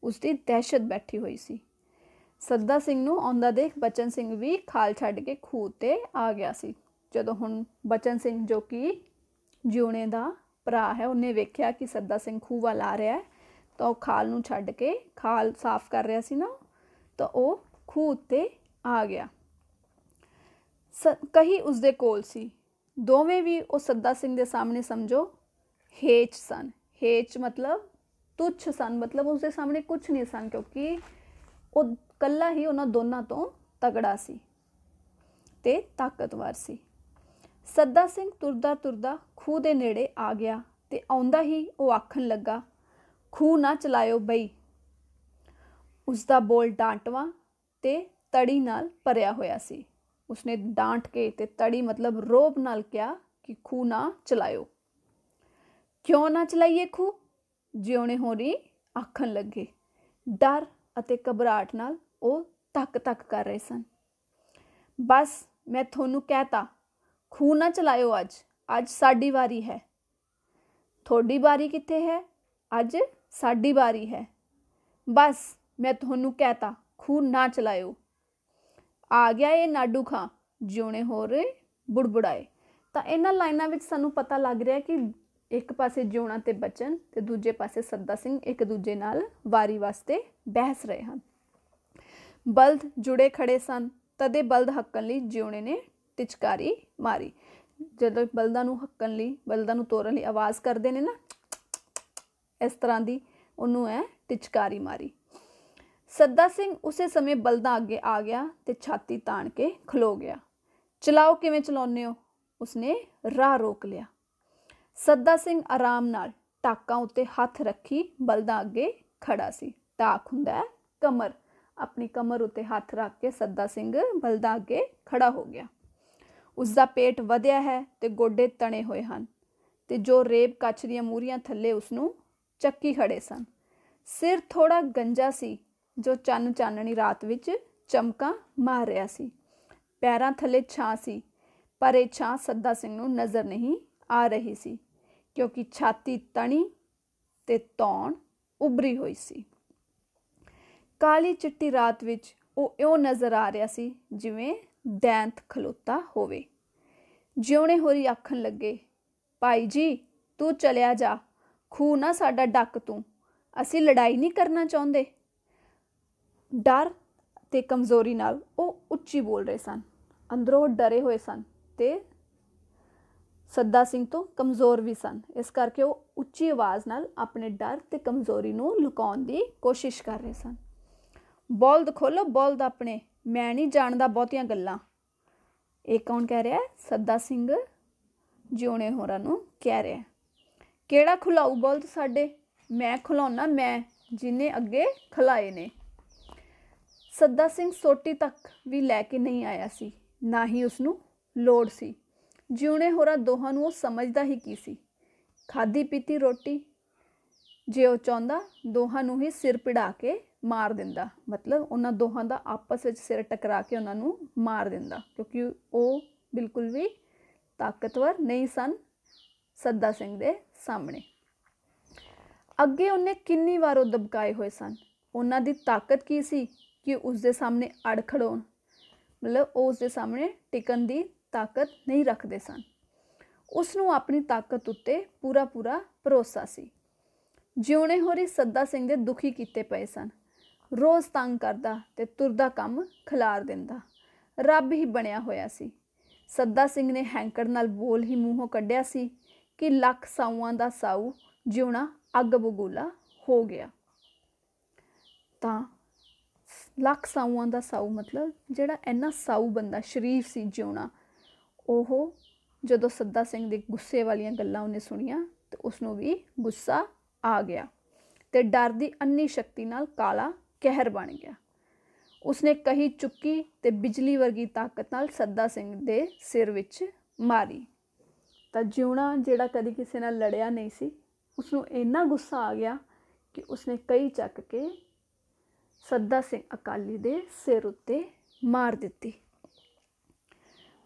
ਉਸਦੀ ਦਹਿਸ਼ਤ ਬੈਠੀ ਹੋਈ ਸੀ। ਸੱਦਾ ਸਿੰਘ ਨੂੰ ਆਉਂਦਾ ਦੇਖ ਬਚਨ ਸਿੰਘ ਵੀ ਖਾਲ ਛੱਡ ਕੇ ਖੂਹ 'ਤੇ ਆ ਗਿਆ ਸੀ। ਜਦੋਂ ਹੁਣ ਬਚਨ ਸਿੰਘ, ਜੋ ਕਿ ਜਿਉਣੇ ਦਾ ਭਰਾ ਹੈ, ਉਹਨੇ ਵੇਖਿਆ ਕਿ ਸੱਦਾ ਸਿੰਘ ਖੂਹ ਵੱਲ ਆ ਰਿਹਾ ਹੈ, ਤਾਂ ਉਹ ਖਾਲ ਨੂੰ ਛੱਡ ਕੇ, ਖਾਲ ਸਾਫ਼ ਕਰ ਰਿਹਾ ਸੀ ਨਾ, ਤਾਂ ਉਹ ਖੂਹ ਉੱਤੇ ਆ ਗਿਆ। ਕਹੀ ਉਸਦੇ ਕੋਲ ਸੀ। ਦੋਵੇਂ ਵੀ ਉਹ ਸੱਦਾ ਸਿੰਘ ਦੇ ਸਾਹਮਣੇ ਸਮਝੋ ਹੇਚ ਸਨ। ਹੇਚ ਮਤਲਬ ਤੁੱਛ ਸਨ, ਮਤਲਬ ਉਸਦੇ ਸਾਹਮਣੇ ਕੁਛ ਨਹੀਂ ਸਨ, ਕਿਉਂਕਿ ਉਹ ਇਕੱਲਾ ਹੀ ਉਹਨਾਂ ਦੋਨਾਂ ਤੋਂ ਤਗੜਾ ਸੀ ਤੇ ਤਾਕਤਵਰ ਸੀ। ਸੱਦਾ ਸਿੰਘ ਤੁਰਦਾ ਤੁਰਦਾ ਖੂਹ ਦੇ ਨੇੜੇ ਆ ਗਿਆ ਤੇ ਆਉਂਦਾ ਹੀ ਉਹ ਆਖਣ ਲੱਗਾ, ਖੂਹ ਨਾ ਚਲਾਇਓ ਬਈ। ਉਸਦਾ ਬੋਲ ਡਾਂਟਵਾਂ ਤੇ ਤੜੀ ਨਾਲ ਭਰਿਆ ਹੋਇਆ ਸੀ। ਉਸਨੇ ਡਾਂਟ ਕੇ ਤੇ ਤੜੀ ਮਤਲਬ ਰੋਬ ਨਾਲ ਕਿਹਾ ਕਿ ਖੂਹ ਨਾ ਚਲਾਇਓ। ਕਿਉਂ ਨਾ ਚਲਾਈਏ ਖੂਹ? ਜਿਉਣੇ ਹੋਰੀ ਆਖਣ ਲੱਗੇ। ਡਰ ਅਤੇ ਘਬਰਾਹਟ ਨਾਲ ਉਹ ਧੱਕ ਧੱਕ ਕਰ ਰਹੇ ਸਨ। ਬਸ ਮੈਂ ਤੁਹਾਨੂੰ ਕਹਿਤਾ, ਖੂਹ ਨਾ ਚਲਾਇਓ ਅੱਜ ਸਾਡੀ ਵਾਰੀ ਹੈ। ਤੁਹਾਡੀ ਵਾਰੀ ਕਿੱਥੇ ਹੈ? ਅੱਜ ਸਾਡੀ ਵਾਰੀ ਹੈ। ਬਸ ਮੈਂ ਤੁਹਾਨੂੰ ਕਹਿਤਾ, ਖੂਹ ਨਾ ਚਲਾਇਓ। ਆ ਗਿਆ ਇਹ ਨਾਡੂ ਖਾਂ, ਜਿਉਣੇ ਹੋਰ ਬੁੜਬੁੜਾਏ। ਤਾਂ ਇਹਨਾਂ ਲਾਈਨਾਂ ਵਿੱਚ ਸਾਨੂੰ ਪਤਾ ਲੱਗ ਰਿਹਾ ਕਿ ਇੱਕ ਪਾਸੇ ਜਿਉਣਾ ਤੇ ਬਚਨ ਤੇ ਦੂਜੇ ਪਾਸੇ ਸੱਦਾ ਸਿੰਘ ਇੱਕ ਦੂਜੇ ਨਾਲ ਵਾਰੀ ਵਾਸਤੇ ਬਹਿਸ ਰਹੇ ਹਨ। ਬਲਦ ਜੁੜੇ ਖੜੇ ਸਨ। ਤਦੇ ਬਲਦ ਹੱਕਣ ਲਈ ਜਿਉਣੇ ਨੇ ਟਿਚਕਾਰੀ ਮਾਰੀ। ਜਦੋਂ ਬਲਦਾਂ ਨੂੰ ਹੱਕਣ ਲਈ, ਬਲਦਾਂ ਨੂੰ ਤੋਰਨ ਲਈ ਆਵਾਜ਼ ਕਰਦੇ ਨੇ ਨਾ, ਇਸ ਤਰ੍ਹਾਂ ਦੀ ਉਹਨੂੰ ਹੈ ਟਿਚਕਾਰੀ ਮਾਰੀ। ਸੱਦਾ ਸਿੰਘ ਉਸੇ ਸਮੇਂ ਬਲਦਾਂ ਅੱਗੇ ਆ ਗਿਆ ਤੇ ਛਾਤੀ ਤਾਣ ਕੇ ਖਲੋ ਗਿਆ। ਚਲਾਓ, ਕਿਵੇਂ ਚਲਾਉਂਦੇ ਹੋ? ਉਸਨੇ ਰਾਹ ਰੋਕ ਲਿਆ। ਸੱਦਾ ਸਿੰਘ ਆਰਾਮ ਨਾਲ ਟਾਕਾਂ ਉੱਤੇ ਹੱਥ ਰੱਖੀ ਬਲਦਾਂ ਅੱਗੇ ਖੜਾ ਸੀ। ਟਾਕ ਹੁੰਦਾ ਹੈ ਕਮਰ। ਆਪਣੀ ਕਮਰ ਉੱਤੇ ਹੱਥ ਰੱਖ ਕੇ ਸੱਦਾ ਸਿੰਘ ਬਲਦਾਂ ਅੱਗੇ ਖੜਾ ਹੋ ਗਿਆ। ਉਸਦਾ ਪੇਟ ਵਧਿਆ ਹੈ ਤੇ ਗੋਡੇ ਤਣੇ ਹੋਏ ਹਨ ਤੇ ਜੋ ਰੇਬ ਕੱਛ ਦੀਆਂ ਮੂਹਰੀਆਂ ਥੱਲੇ ਉਸਨੂੰ ਚੱਕੀ ਖੜੇ ਸਨ। ਸਿਰ ਥੋੜਾ ਗੰਜਾ ਸੀ ਜੋ ਚੰਨ ਚਾਨਣੀ ਰਾਤ ਵਿੱਚ ਚਮਕਾਂ ਮਾਰ ਰਿਹਾ ਸੀ। ਪੈਰਾਂ ਥੱਲੇ ਛਾਂ ਸੀ, ਪਰ ਇਹ ਛਾਂ ਸੱਦਾ ਸਿੰਘ ਨੂੰ ਨਜ਼ਰ ਨਹੀਂ ਆ ਰਹੀ ਸੀ, ਕਿਉਂਕਿ ਛਾਤੀ ਤਣੀ ਤੇ ਧੌਣ ਉਭਰੀ ਹੋਈ ਸੀ। ਕਾਲੀ ਚਿੱਟੀ ਰਾਤ ਵਿੱਚ ਉਹ ਇਉਂ ਨਜ਼ਰ ਆ ਰਿਹਾ ਸੀ ਜਿਵੇਂ ਦੈਂਤ ਖਲੋਤਾ ਹੋਵੇ। ਜਿਉਣੇ ਹੋਰੀ ਆਖਣ ਲੱਗੇ, ਭਾਈ ਜੀ ਤੂੰ ਚਲਿਆ ਜਾ, ਖੂਹ ਨਾ ਸਾਡਾ ਡੱਕ ਤੂੰ, ਅਸੀਂ ਲੜਾਈ ਨਹੀਂ ਕਰਨਾ ਚਾਹੁੰਦੇ। ਡਰ ਤੇ ਕਮਜ਼ੋਰੀ ਨਾਲ ਉਹ ਉੱਚੀ ਬੋਲ ਰਹੇ ਸਨ। ਅੰਦਰੋਂ ਡਰੇ ਹੋਏ ਸਨ ਤੇ ਸੱਦਾ ਸਿੰਘ ਤੋਂ ਕਮਜ਼ੋਰ ਵੀ ਸਨ, ਇਸ ਕਰਕੇ ਉਹ ਉੱਚੀ ਆਵਾਜ਼ ਨਾਲ ਆਪਣੇ ਡਰ ਤੇ ਕਮਜ਼ੋਰੀ ਨੂੰ ਲੁਕਾਉਣ ਦੀ ਕੋਸ਼ਿਸ਼ ਕਰ ਰਹੇ ਸਨ। ਬੋਲਦ ਖੋਲੋ ਬੋਲਦ ਆਪਣੇ, ਮੈਂ ਨਹੀਂ ਜਾਣਦਾ ਬਹੁਤੀਆਂ ਗੱਲਾਂ। ਇਹ ਕੌਣ ਕਹਿ ਰਿਹਾ? ਸੱਦਾ ਸਿੰਘ ਜਿਉਣੇ ਹੋਰਾਂ ਨੂੰ ਕਹਿ ਰਿਹਾ। ਕਿਹੜਾ ਖੁਲਾਊ ਬੋਲਦ ਸਾਡੇ? ਮੈਂ ਖੁਲਾਉਣਾ, ਮੈਂ, ਜਿਹਨੇ ਅੱਗੇ ਖਲਾਏ ਨੇ। ਸੱਦਾ ਸਿੰਘ ਸੋਟੀ ਤੱਕ ਵੀ ਲੈ ਕੇ ਨਹੀਂ ਆਇਆ ਸੀ, ਨਾ ਹੀ ਉਸਨੂੰ ਲੋੜ ਸੀ। ਜਿਉਣੇ ਹੋਰਾਂ ਦੋਹਾਂ ਨੂੰ ਉਹ ਸਮਝਦਾ ਹੀ ਕੀ ਸੀ? ਖਾਧੀ ਪੀਤੀ ਰੋਟੀ। ਜੇ ਉਹ ਚਾਹੁੰਦਾ ਦੋਹਾਂ ਨੂੰ ਹੀ ਸਿਰ ਪਿੜਾ ਕੇ ਮਾਰ ਦਿੰਦਾ, ਮਤਲਬ ਉਹਨਾਂ ਦੋਹਾਂ ਦਾ ਆਪਸ ਵਿੱਚ ਸਿਰ ਟਕਰਾ ਕੇ ਉਹਨਾਂ ਨੂੰ ਮਾਰ ਦਿੰਦਾ, ਕਿਉਂਕਿ ਉਹ ਬਿਲਕੁਲ ਵੀ ਤਾਕਤਵਰ ਨਹੀਂ ਸਨ ਸੱਦਾ ਸਿੰਘ ਦੇ ਸਾਹਮਣੇ। ਅੱਗੇ ਉਹਨੇ ਕਿੰਨੀ ਵਾਰ ਉਹ ਦਬਕਾਏ ਹੋਏ ਸਨ। ਉਹਨਾਂ ਦੀ ਤਾਕਤ ਕੀ ਸੀ ਕਿ ਉਸਦੇ ਸਾਹਮਣੇ ਅੜ ਖੜੋਣ, ਮਤਲਬ ਉਹ ਉਸਦੇ ਸਾਹਮਣੇ ਟਿਕਣ ਦੀ ਤਾਕਤ ਨਹੀਂ ਰੱਖਦੇ ਸਨ। ਉਸ ਨੂੰ ਆਪਣੀ ਤਾਕਤ ਉੱਤੇ ਪੂਰਾ ਭਰੋਸਾ ਸੀ। ਜਿਉਣੇ ਹੋਰੀ ਸੱਦਾ ਸਿੰਘ ਦੇ ਦੁਖੀ ਕੀਤੇ ਪਏ ਸਨ। ਰੋਜ਼ ਤੰਗ ਕਰਦਾ ਤੇ ਤੁਰਦਾ ਕੰਮ ਖਿਲਾਰ ਦਿੰਦਾ। ਰੱਬ ਹੀ ਬਣਿਆ ਹੋਇਆ ਸੀ। ਸੱਦਾ ਸਿੰਘ ਨੇ ਹੈਂਕੜ ਨਾਲ ਬੋਲ ਹੀ ਮੂੰਹੋਂ ਕੱਢਿਆ ਸੀ ਕਿ ਲੱਖ ਸਾਊਆਂ ਦਾ ਸਾਊ ਜਿਉਣਾ ਅੱਗ ਬਬੂਲਾ ਹੋ ਗਿਆ। ਤਾਂ ਲੱਖ ਸਾਊਆਂ ਦਾ ਸਾਊ ਮਤਲਬ ਜਿਹੜਾ ਇੰਨਾ ਸਾਊ ਬੰਦਾ ਸ਼ਰੀਫ ਸੀ ਜਿਉਣਾ, ਉਹ ਜਦੋਂ ਸੱਦਾ ਸਿੰਘ ਦੇ ਗੁੱਸੇ ਵਾਲੀਆਂ ਗੱਲਾਂ ਉਹਨੇ ਸੁਣੀਆਂ ਤੇ ਉਸਨੂੰ ਵੀ ਗੁੱਸਾ ਆ ਗਿਆ ਤੇ ਡਰ ਦੀ ਅੰਨੀ ਸ਼ਕਤੀ ਨਾਲ ਕਾਲਾ ਕਹਿਰ ਬਣ ਗਿਆ। ਉਸਨੇ ਕਹੀ ਚੁੱਕੀ ਤੇ ਬਿਜਲੀ ਵਰਗੀ ਤਾਕਤ ਨਾਲ ਸੱਦਾ ਸਿੰਘ ਦੇ ਸਿਰ ਵਿੱਚ ਮਾਰੀ। ਤਾਂ ਜਿਉਣਾ ਜਿਹੜਾ ਕਦੀ ਕਿਸੇ ਨਾਲ ਲੜਿਆ ਨਹੀਂ ਸੀ, ਉਸਨੂੰ ਇੰਨਾ ਗੁੱਸਾ ਆ ਗਿਆ ਕਿ ਉਸਨੇ ਕਹੀ ਚੱਕ ਕੇ ਸੱਦਾ ਸਿੰਘ ਅਕਾਲੀ ਦੇ ਸਿਰ ਉੱਤੇ ਮਾਰ ਦਿੱਤੀ।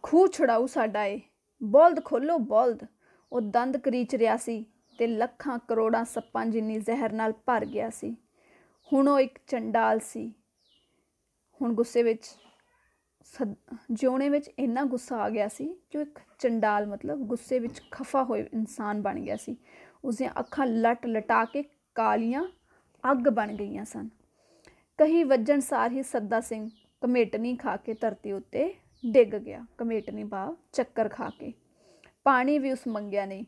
ਖੂਹ ਛੁਡਾਊ ਸਾਡਾ ਏ, ਬੋਲਦ ਖੋਲੋ ਬੋਲਦ। ਉਹ ਦੰਦ ਕਰੀਚ ਰਿਹਾ ਸੀ ਤੇ ਲੱਖਾਂ ਕਰੋੜਾਂ ਸੱਪਾਂ ਜਿੰਨੀ ਜ਼ਹਿਰ ਨਾਲ ਭਰ ਗਿਆ ਸੀ। ਹੁਣ ਉਹ ਇੱਕ ਚੰਡਾਲ ਸੀ। ਹੁਣ ਗੁੱਸੇ ਵਿੱਚ ਜਿਉਣੇ ਵਿੱਚ ਇੰਨਾ ਗੁੱਸਾ ਆ ਗਿਆ ਸੀ ਕਿ ਉਹ ਇੱਕ ਚੰਡਾਲ ਮਤਲਬ ਗੁੱਸੇ ਵਿੱਚ ਖਫਾ ਹੋਏ ਇਨਸਾਨ ਬਣ ਗਿਆ ਸੀ। ਉਸਦੀਆਂ ਅੱਖਾਂ ਲਟ ਲਟਾ ਕੇ ਕਾਲੀਆਂ ਅੱਗ ਬਣ ਗਈਆਂ ਸਨ। ਕਹੀ ਵੱਜਣ ਸਾਰ ਹੀ ਸੱਦਾ ਸਿੰਘ ਕਮੇਟਨੀ ਖਾ ਕੇ ਧਰਤੀ ਉੱਤੇ ਡਿੱਗ ਗਿਆ। ਕਮੇਟਨੀ ਭਾਵ ਚੱਕਰ ਖਾ ਕੇ। ਪਾਣੀ ਵੀ ਉਸ ਮੰਗਿਆ ਨਹੀਂ।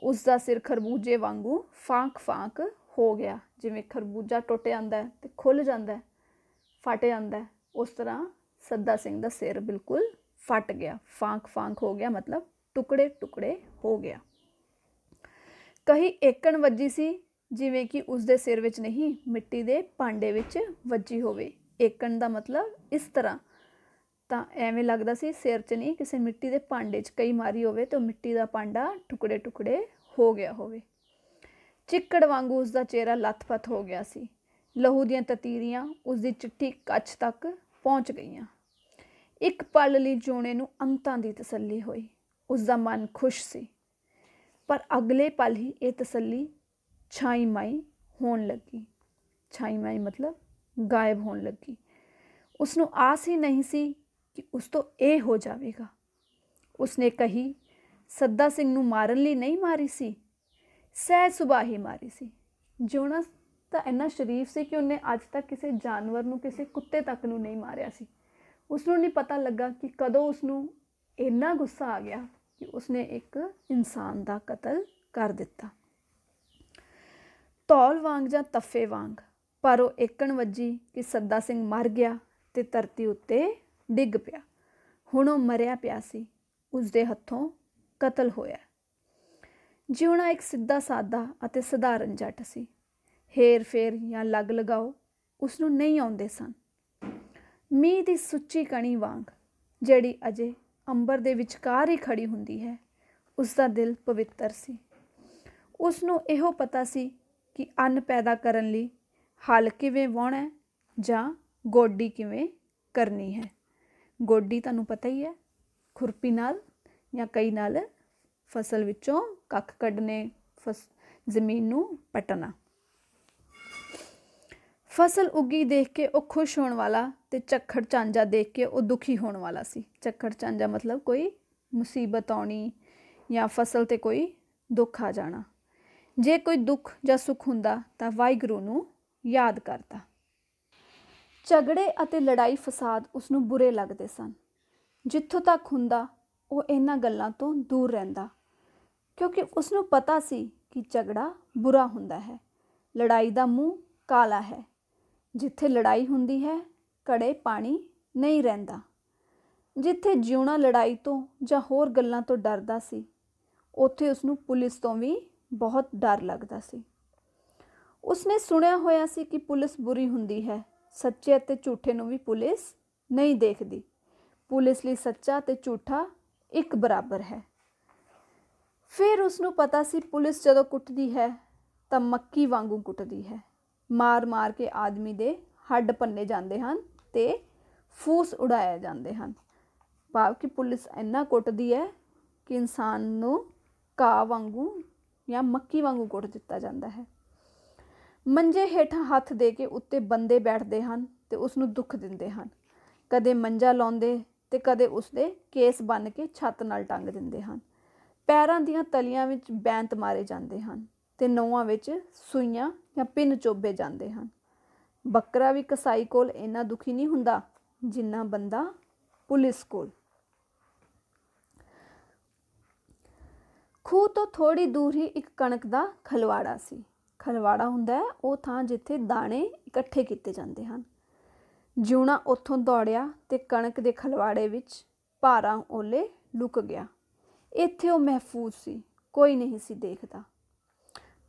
ਉਸਦਾ ਸਿਰ ਖਰਬੂਜੇ ਵਾਂਗੂ ਫਾਂਕ ਹੋ ਗਿਆ। ਜਿਵੇਂ ਖਰਬੂਜਾ ਟੁੱਟ ਜਾਂਦਾ ਤੇ ਖੁੱਲ੍ਹ ਜਾਂਦਾ, ਫਟ ਜਾਂਦਾ, ਉਸ ਤਰ੍ਹਾਂ ਸੱਦਾ ਸਿੰਘ ਦਾ ਸਿਰ ਬਿਲਕੁਲ ਫਟ ਗਿਆ, ਫਾਂਕ ਹੋ ਗਿਆ, ਮਤਲਬ ਟੁਕੜੇ ਟੁਕੜੇ ਹੋ ਗਿਆ। ਕਹੀ ਏਕਣ ਵੱਜੀ ਸੀ, ਜਿਵੇਂ ਕਿ ਉਸਦੇ ਸਿਰ ਵਿੱਚ ਨਹੀਂ, ਮਿੱਟੀ ਦੇ ਭਾਂਡੇ ਵਿੱਚ ਵੱਜੀ ਹੋਵੇ। ਏਕਣ ਦਾ ਮਤਲਬ ਇਸ ਤਰ੍ਹਾਂ, ਤਾਂ ਐਵੇਂ ਲੱਗਦਾ ਸੀ ਸਿਰ 'ਚ ਨਹੀਂ, ਕਿਸੇ ਮਿੱਟੀ ਦੇ ਭਾਂਡੇ 'ਚ ਕਈ ਮਾਰੀ ਹੋਵੇ ਤੇ ਉਹ ਮਿੱਟੀ ਦਾ ਭਾਂਡਾ ਟੁਕੜੇ ਟੁਕੜੇ ਹੋ ਗਿਆ ਹੋਵੇ। ਚਿੱਕੜ ਵਾਂਗੂ ਉਸਦਾ ਚਿਹਰਾ ਲੱਥ-ਪੱਥ ਹੋ ਗਿਆ ਸੀ। ਲਹੂ ਦੀਆਂ ਤਤੀਰੀਆਂ ਉਸਦੀ ਚਿੱਟੀ ਕੱਛ ਤੱਕ ਪਹੁੰਚ ਗਈਆਂ। ਇੱਕ ਪਲ ਲਈ ਜਿਉਣੇ ਨੂੰ ਅੰਤਾਂ ਦੀ ਤਸੱਲੀ ਹੋਈ। ਉਸਦਾ ਮਨ ਖੁਸ਼ ਸੀ, ਪਰ ਅਗਲੇ ਪਲ ਹੀ ਇਹ ਤਸੱਲੀ ਛਾਈ ਮਾਈ ਹੋਣ ਲੱਗੀ। ਛਾਈ ਮਾਈ ਮਤਲਬ ਗਾਇਬ ਹੋਣ ਲੱਗੀ। ਉਸਨੂੰ ਆਸ ਹੀ ਨਹੀਂ ਸੀ ਕਿ ਉਸ ਤੋਂ ਇਹ ਹੋ ਜਾਵੇਗਾ। ਉਸਨੇ ਕਹੀ ਸੱਦਾ ਸਿੰਘ ਨੂੰ ਮਾਰਨ ਲਈ ਨਹੀਂ ਮਾਰੀ ਸੀ, ਸਹਿਜ ਸੁਭਾਅ ਹੀ ਮਾਰੀ ਸੀ। ਜਿਉਣਾ ਤਾਂ ਇੰਨਾ ਸ਼ਰੀਫ ਸੀ ਕਿ ਉਹਨੇ ਅੱਜ ਤੱਕ ਕਿਸੇ ਜਾਨਵਰ ਨੂੰ, ਕਿਸੇ ਕੁੱਤੇ ਤੱਕ ਨੂੰ ਨਹੀਂ ਮਾਰਿਆ ਸੀ। ਉਸਨੂੰ ਨਹੀਂ ਪਤਾ ਲੱਗਾ ਕਿ ਕਦੋਂ ਉਸਨੂੰ ਇੰਨਾ ਗੁੱਸਾ ਆ ਗਿਆ ਕਿ ਉਸਨੇ ਇੱਕ ਇਨਸਾਨ ਦਾ ਕਤਲ ਕਰ ਦਿੱਤਾ। ਧੌਲ ਵਾਂਗ ਜਾਂ ਤੱਫੇ ਵਾਂਗ, ਪਰ ਉਹ ਏਕਣ ਵੱਜੀ ਕਿ ਸੱਦਾ ਸਿੰਘ ਮਰ ਗਿਆ ਤੇ ਧਰਤੀ ਉੱਤੇ ਡਿੱਗ ਪਿਆ। ਹੁਣ ਉਹ ਮਰਿਆ ਪਿਆ ਸੀ, ਉਸਦੇ ਹੱਥੋਂ ਕਤਲ ਹੋਇਆ। ਜਿਉਣਾ ਇੱਕ ਸਿੱਧਾ ਸਾਦਾ ਅਤੇ ਸਧਾਰਨ ਜੱਟ ਸੀ। ਹੇਰ ਫੇਰ ਜਾਂ ਲੱਗ ਲਗਾਓ ਉਸਨੂੰ ਨਹੀਂ ਆਉਂਦੇ ਸਨ। ਮੀਂਹ ਦੀ ਸੁੱਚੀ ਕਣੀ ਵਾਂਗ ਜਿਹੜੀ ਅਜੇ ਅੰਬਰ ਦੇ ਵਿਚਕਾਰ ਹੀ ਖੜੀ ਹੁੰਦੀ ਹੈ, ਉਸਦਾ ਦਿਲ ਪਵਿੱਤਰ ਸੀ। ਉਸਨੂੰ ਇਹੋ ਪਤਾ ਸੀ ਕਿ ਅੰਨ ਪੈਦਾ ਕਰਨ ਲਈ ਹਲ ਕਿਵੇਂ ਵਾਹੁਣਾ ਜਾਂ ਗੋਡੀ ਕਿਵੇਂ ਕਰਨੀ ਹੈ। ਗੋਡੀ ਤੁਹਾਨੂੰ ਪਤਾ ਹੀ ਹੈ, ਖੁਰਪੀ ਨਾਲ ਜਾਂ ਕਈ ਨਾਲ ਫਸਲ ਵਿੱਚੋਂ ਕੱਖ ਕੱਢਣੇ, ਜ਼ਮੀਨ ਨੂੰ ਪੱਟਣਾ। ਫਸਲ ਉੱਗੀ ਦੇਖ ਕੇ ਉਹ ਖੁਸ਼ ਹੋਣ ਵਾਲਾ ਤੇ ਝੱਖੜ ਝਾਂਜਾ ਦੇਖ ਕੇ ਉਹ ਦੁਖੀ ਹੋਣ ਵਾਲਾ ਸੀ। ਝੱਖੜ ਝਾਂਜਾ ਮਤਲਬ ਕੋਈ ਮੁਸੀਬਤ ਆਉਣੀ ਜਾਂ ਫਸਲ 'ਤੇ ਕੋਈ ਦੁੱਖ ਆ ਜਾਣਾ। ਜੇ ਕੋਈ ਦੁੱਖ ਜਾਂ ਸੁੱਖ ਹੁੰਦਾ ਤਾਂ ਵਾਹਿਗੁਰੂ ਨੂੰ ਯਾਦ ਕਰਦਾ। ਝਗੜੇ ਅਤੇ ਲੜਾਈ ਫਸਾਦ ਉਸਨੂੰ ਬੁਰੇ ਲੱਗਦੇ ਸਨ। ਜਿੱਥੋਂ ਤੱਕ ਹੁੰਦਾ ਉਹ ਇਹਨਾਂ ਗੱਲਾਂ ਤੋਂ ਦੂਰ ਰਹਿੰਦਾ, ਕਿਉਂਕਿ ਉਸਨੂੰ ਪਤਾ ਸੀ ਕਿ ਝਗੜਾ ਬੁਰਾ ਹੁੰਦਾ ਹੈ, ਲੜਾਈ ਦਾ ਮੂੰਹ ਕਾਲਾ ਹੈ। ਜਿੱਥੇ ਲੜਾਈ ਹੁੰਦੀ ਹੈ ਘੜੇ ਪਾਣੀ ਨਹੀਂ ਰਹਿੰਦਾ। ਜਿੱਥੇ ਜਿਉਣਾ ਲੜਾਈ ਤੋਂ ਜਾਂ ਹੋਰ ਗੱਲਾਂ ਤੋਂ ਡਰਦਾ ਸੀ, ਉੱਥੇ ਉਸਨੂੰ ਪੁਲਿਸ ਤੋਂ ਵੀ ਬਹੁਤ ਡਰ ਲੱਗਦਾ ਸੀ। ਉਸਨੇ ਸੁਣਿਆ ਹੋਇਆ ਸੀ ਕਿ ਪੁਲਿਸ ਬੁਰੀ ਹੁੰਦੀ ਹੈ, ਸੱਚੇ ਅਤੇ ਝੂਠੇ ਨੂੰ ਵੀ ਪੁਲਿਸ ਨਹੀਂ ਦੇਖਦੀ। ਪੁਲਿਸ ਲਈ ਸੱਚਾ ਅਤੇ ਝੂਠਾ ਇੱਕ ਬਰਾਬਰ ਹੈ। ਫਿਰ ਉਸਨੂੰ ਪਤਾ ਸੀ ਪੁਲਿਸ ਜਦੋਂ ਕੁੱਟਦੀ ਹੈ ਤਾਂ ਮੱਕੀ ਵਾਂਗੂ ਕੁੱਟਦੀ ਹੈ। ਮਾਰ ਮਾਰ ਕੇ ਆਦਮੀ ਦੇ ਹੱਡ ਭੰਨੇ ਜਾਂਦੇ ਹਨ ਅਤੇ ਫੂਸ ਉਡਾਏ ਜਾਂਦੇ ਹਨ। ਭਾਵ ਕਿ ਪੁਲਿਸ ਇੰਨਾ ਕੁੱਟਦੀ ਹੈ ਕਿ ਇਨਸਾਨ ਨੂੰ ਘਾਹ ਵਾਂਗੂ ਜਾਂ ਮੱਕੀ ਵਾਂਗੂ ਕੁੱਟ ਦਿੱਤਾ ਜਾਂਦਾ ਹੈ। ਮੰਜੇ ਹੇਠਾਂ ਹੱਥ ਦੇ ਕੇ ਉੱਤੇ ਬੰਦੇ ਬੈਠਦੇ ਹਨ ਅਤੇ ਉਸਨੂੰ ਦੁੱਖ ਦਿੰਦੇ ਹਨ। ਕਦੇ ਮੰਜਾ ਲਾਉਂਦੇ ਅਤੇ ਕਦੇ ਉਸਦੇ ਕੇਸ ਬੰਨ੍ਹ ਕੇ ਛੱਤ ਨਾਲ ਟੰਗ ਦਿੰਦੇ ਹਨ। ਪੈਰਾਂ ਦੀਆਂ ਤਲੀਆਂ ਵਿੱਚ ਬੈਂਤ ਮਾਰੇ ਜਾਂਦੇ ਹਨ ਅਤੇ ਨਹੁੰਆਂ ਵਿੱਚ ਸੂਈਆਂ ਜਾਂ ਪਿੰਨ ਚੋਬੇ ਜਾਂਦੇ ਹਨ। ਬੱਕਰਾ ਵੀ ਕਸਾਈ ਕੋਲ ਇੰਨਾ ਦੁਖੀ ਨਹੀਂ ਹੁੰਦਾ ਜਿੰਨਾ ਬੰਦਾ ਪੁਲਿਸ ਕੋਲ। ਖੂਹ ਤੋਂ ਥੋੜ੍ਹੀ ਦੂਰ ਹੀ ਇੱਕ ਕਣਕ ਦਾ ਖਲਵਾੜਾ ਸੀ। ਖਲਵਾੜਾ ਹੁੰਦਾ ਹੈ ਉਹ ਥਾਂ ਜਿੱਥੇ ਦਾਣੇ ਇਕੱਠੇ ਕੀਤੇ ਜਾਂਦੇ ਹਨ। ਜਿਉਣਾ ਉੱਥੋਂ ਦੌੜਿਆ ਅਤੇ ਕਣਕ ਦੇ ਖਲਵਾੜੇ ਵਿੱਚ ਭਾਰਾਂ ਓਲੇ ਲੁਕ ਗਿਆ। ਇੱਥੇ ਉਹ ਮਹਿਫੂਜ਼ ਸੀ, ਕੋਈ ਨਹੀਂ ਸੀ ਦੇਖਦਾ।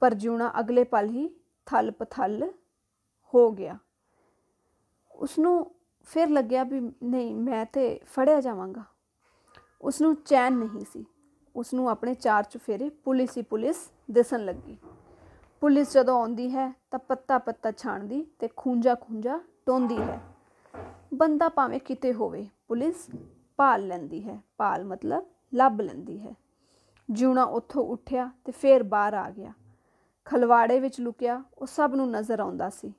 ਪਰ ਜਿਉਣਾ ਅਗਲੇ ਪਲ ਹੀ ਥਲ ਪਥਲ ਹੋ ਗਿਆ। ਉਸਨੂੰ ਫਿਰ ਲੱਗਿਆ ਵੀ ਨਹੀਂ, ਮੈਂ ਤਾਂ ਫੜਿਆ ਜਾਵਾਂਗਾ। ਉਸਨੂੰ ਚੈਨ ਨਹੀਂ ਸੀ। ਉਸਨੂੰ ਆਪਣੇ ਚਾਰ ਚੁਫੇਰੇ ਪੁਲਿਸ ਹੀ ਪੁਲਿਸ ਦਿਸਣ ਲੱਗੀ। ਪੁਲਿਸ ਜਦੋਂ ਆਉਂਦੀ ਹੈ ਤਾਂ ਪੱਤਾ ਪੱਤਾ ਛਾਣਦੀ ਅਤੇ ਖੂੰਜਾ ਖੂੰਜਾ ਢੋਂਦੀ ਹੈ। ਬੰਦਾ ਭਾਵੇਂ ਕਿਤੇ ਹੋਵੇ, ਪੁਲਿਸ ਭਾਲ ਲੈਂਦੀ ਹੈ। ਭਾਲ ਮਤਲਬ ਲੱਭ ਲੈਂਦੀ ਹੈ। ਜਿਉਣਾ ਉੱਥੋਂ ਉੱਠਿਆ ਅਤੇ ਫਿਰ ਬਾਹਰ ਆ ਗਿਆ। ਖਲਵਾੜੇ ਵਿੱਚ ਲੁਕਿਆ ਉਹ ਸਭ ਨੂੰ ਨਜ਼ਰ ਆਉਂਦਾ ਸੀ।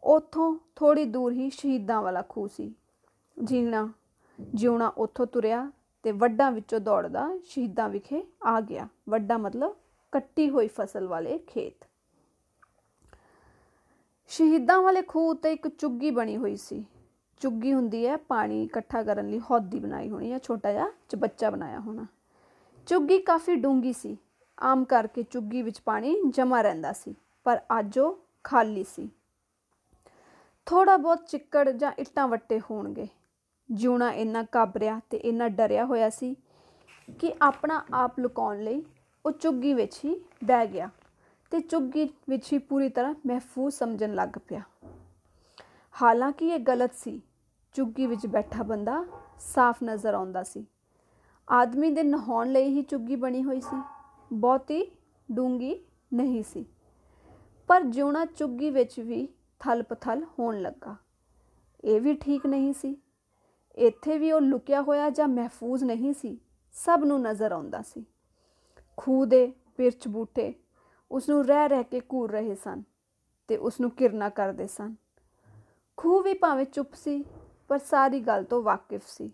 ਉੱਥੋਂ ਥੋੜ੍ਹੀ ਦੂਰ ਹੀ ਸ਼ਹੀਦਾਂ ਵਾਲਾ ਖੂਹ ਸੀ। ਜਿਉਣਾ ਉੱਥੋਂ ਤੁਰਿਆ ਅਤੇ ਵੱਡਾਂ ਵਿੱਚੋਂ ਦੌੜਦਾ ਸ਼ਹੀਦਾਂ ਵਿਖੇ ਆ ਗਿਆ। ਵੱਡਾ ਮਤਲਬ ਕੱਟੀ ਹੋਈ ਫਸਲ ਵਾਲੇ ਖੇਤ। ਸ਼ਹੀਦਾਂ ਵਾਲੇ ਖੂਹ ਉੱਤੇ ਇੱਕ ਚੁੱਗੀ ਬਣੀ ਹੋਈ ਸੀ। ਚੁੱਗੀ ਹੁੰਦੀ ਹੈ ਪਾਣੀ ਇਕੱਠਾ ਕਰਨ ਲਈ ਹੌਦੀ ਬਣਾਈ ਹੋਣੀ ਜਾਂ ਛੋਟਾ ਜਿਹਾ ਚਬੱਚਾ ਬਣਾਇਆ ਹੋਣਾ। ਚੁੱਗੀ ਕਾਫੀ ਡੂੰਘੀ ਸੀ। ਆਮ ਕਰਕੇ ਚੁੱਗੀ ਵਿੱਚ ਪਾਣੀ ਜਮ੍ਹਾਂ ਰਹਿੰਦਾ ਸੀ, ਪਰ ਅੱਜ ਉਹ ਖਾਲੀ ਸੀ। ਥੋੜ੍ਹਾ ਬਹੁਤ ਚਿੱਕੜ ਜਾਂ ਇੱਟਾਂ ਵੱਟੇ ਹੋਣਗੇ। ਜਿਉਣਾ ਇੰਨਾ ਘਾਬਰਿਆ ਅਤੇ ਇੰਨਾ ਡਰਿਆ ਹੋਇਆ ਸੀ ਕਿ ਆਪਣਾ ਆਪ ਲੁਕਾਉਣ ਲਈ ਉਹ ਚੁੱਗੀ ਵਿੱਚ ਹੀ ਬਹਿ ਗਿਆ ਅਤੇ ਚੁੱਗੀ ਵਿੱਚ ਹੀ ਪੂਰੀ ਤਰ੍ਹਾਂ ਮਹਿਫੂਜ਼ ਸਮਝਣ ਲੱਗ ਪਿਆ। ਹਾਲਾਂਕਿ ਇਹ ਗਲਤ ਸੀ। ਚੁੱਗੀ ਵਿੱਚ ਬੈਠਾ ਬੰਦਾ ਸਾਫ਼ ਨਜ਼ਰ ਆਉਂਦਾ ਸੀ। ਆਦਮੀ ਦੇ ਨਹਾਉਣ ਲਈ ਹੀ ਚੁੱਗੀ ਬਣੀ ਹੋਈ ਸੀ, ਬਹੁਤੀ ਡੂੰਘੀ ਨਹੀਂ ਸੀ। ਪਰ ਜਿਉਣਾ ਚੁੱਗੀ ਵਿੱਚ ਵੀ ਥਲ ਪਥਲ ਹੋਣ ਲੱਗਾ। ਇਹ ਵੀ ਠੀਕ ਨਹੀਂ ਸੀ। ਇੱਥੇ ਵੀ ਉਹ ਲੁਕਿਆ ਹੋਇਆ ਜਾਂ ਮਹਿਫੂਜ਼ ਨਹੀਂ ਸੀ, ਸਭ ਨੂੰ ਨਜ਼ਰ ਆਉਂਦਾ ਸੀ। ਖੂਹ ਦੇ ਪਿਰਚ ਬੂਟੇ ਉਸਨੂੰ ਰਹਿ ਰਹਿ ਕੇ ਘੂਰ ਰਹੇ ਸਨ ਅਤੇ ਉਸਨੂੰ ਘਿਰਨਾ ਕਰਦੇ ਸਨ। ਖੂਹ ਵੀ ਭਾਵੇਂ ਚੁੱਪ ਸੀ, ਪਰ ਸਾਰੀ ਗੱਲ ਤੋਂ ਵਾਕਿਫ ਸੀ।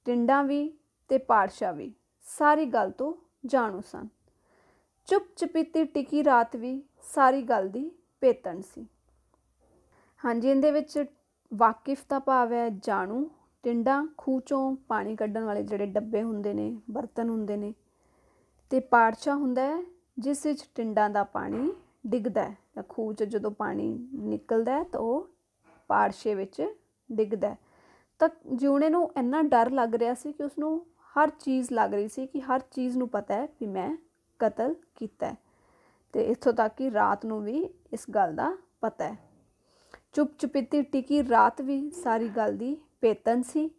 ਟਿੰਡਾਂ ਵੀ ਅਤੇ ਪਾਤਸ਼ਾਹ ਵੀ ਸਾਰੀ ਗੱਲ ਤੋਂ ਜਾਣੂ ਸਨ। ਚੁੱਪ ਚਪੀਤੀ ਟਿਕੀ ਰਾਤ ਵੀ ਸਾਰੀ ਗੱਲ ਦੀ ਭੇਤਣ ਸੀ। ਹਾਂਜੀ, ਇਹਦੇ ਵਿੱਚ ਵਾਕਿਫ ਦਾ ਭਾਵ ਹੈ ਜਾਣੂ। ਟਿੰਡਾਂ ਖੂਹ 'ਚੋਂ ਪਾਣੀ ਕੱਢਣ ਵਾਲੇ ਜਿਹੜੇ ਡੱਬੇ ਹੁੰਦੇ ਨੇ, ਬਰਤਨ ਹੁੰਦੇ ਨੇ। ਅਤੇ ਪਾਤਸ਼ਾਹ ਹੁੰਦਾ ਹੈ ਜਿਸ ਵਿੱਚ ਟਿੰਡਾਂ ਦਾ ਪਾਣੀ ਡਿੱਗਦਾ ਹੈ, ਜਾਂ ਖੂਹ 'ਚ ਜਦੋਂ ਪਾਣੀ ਨਿਕਲਦਾ ਤਾਂ ਉਹ ਪਾਤਸ਼ੇ ਵਿੱਚ ਡਿੱਗਦਾ। ਤਾਂ ਜਿਉਣੇ ਨੂੰ ਇੰਨਾ ਡਰ ਲੱਗ ਰਿਹਾ ਸੀ ਕਿ ਉਸਨੂੰ ਹਰ ਚੀਜ਼ ਲੱਗ ਰਹੀ ਸੀ ਕਿ ਹਰ ਚੀਜ਼ ਨੂੰ ਪਤਾ ਹੈ ਵੀ ਮੈਂ ਕਤਲ ਕੀਤਾ ਹੈ, ਅਤੇ ਇੱਥੋਂ ਤੱਕ ਕਿ ਰਾਤ ਨੂੰ ਵੀ ਇਸ ਗੱਲ ਦਾ ਪਤਾ ਹੈ। ਚੁੱਪ ਚੁਪੀਤੀ ਟਿਕੀ ਰਾਤ ਵੀ ਸਾਰੀ ਗੱਲ ਦੀ ਭੇਤਣ ਸੀ।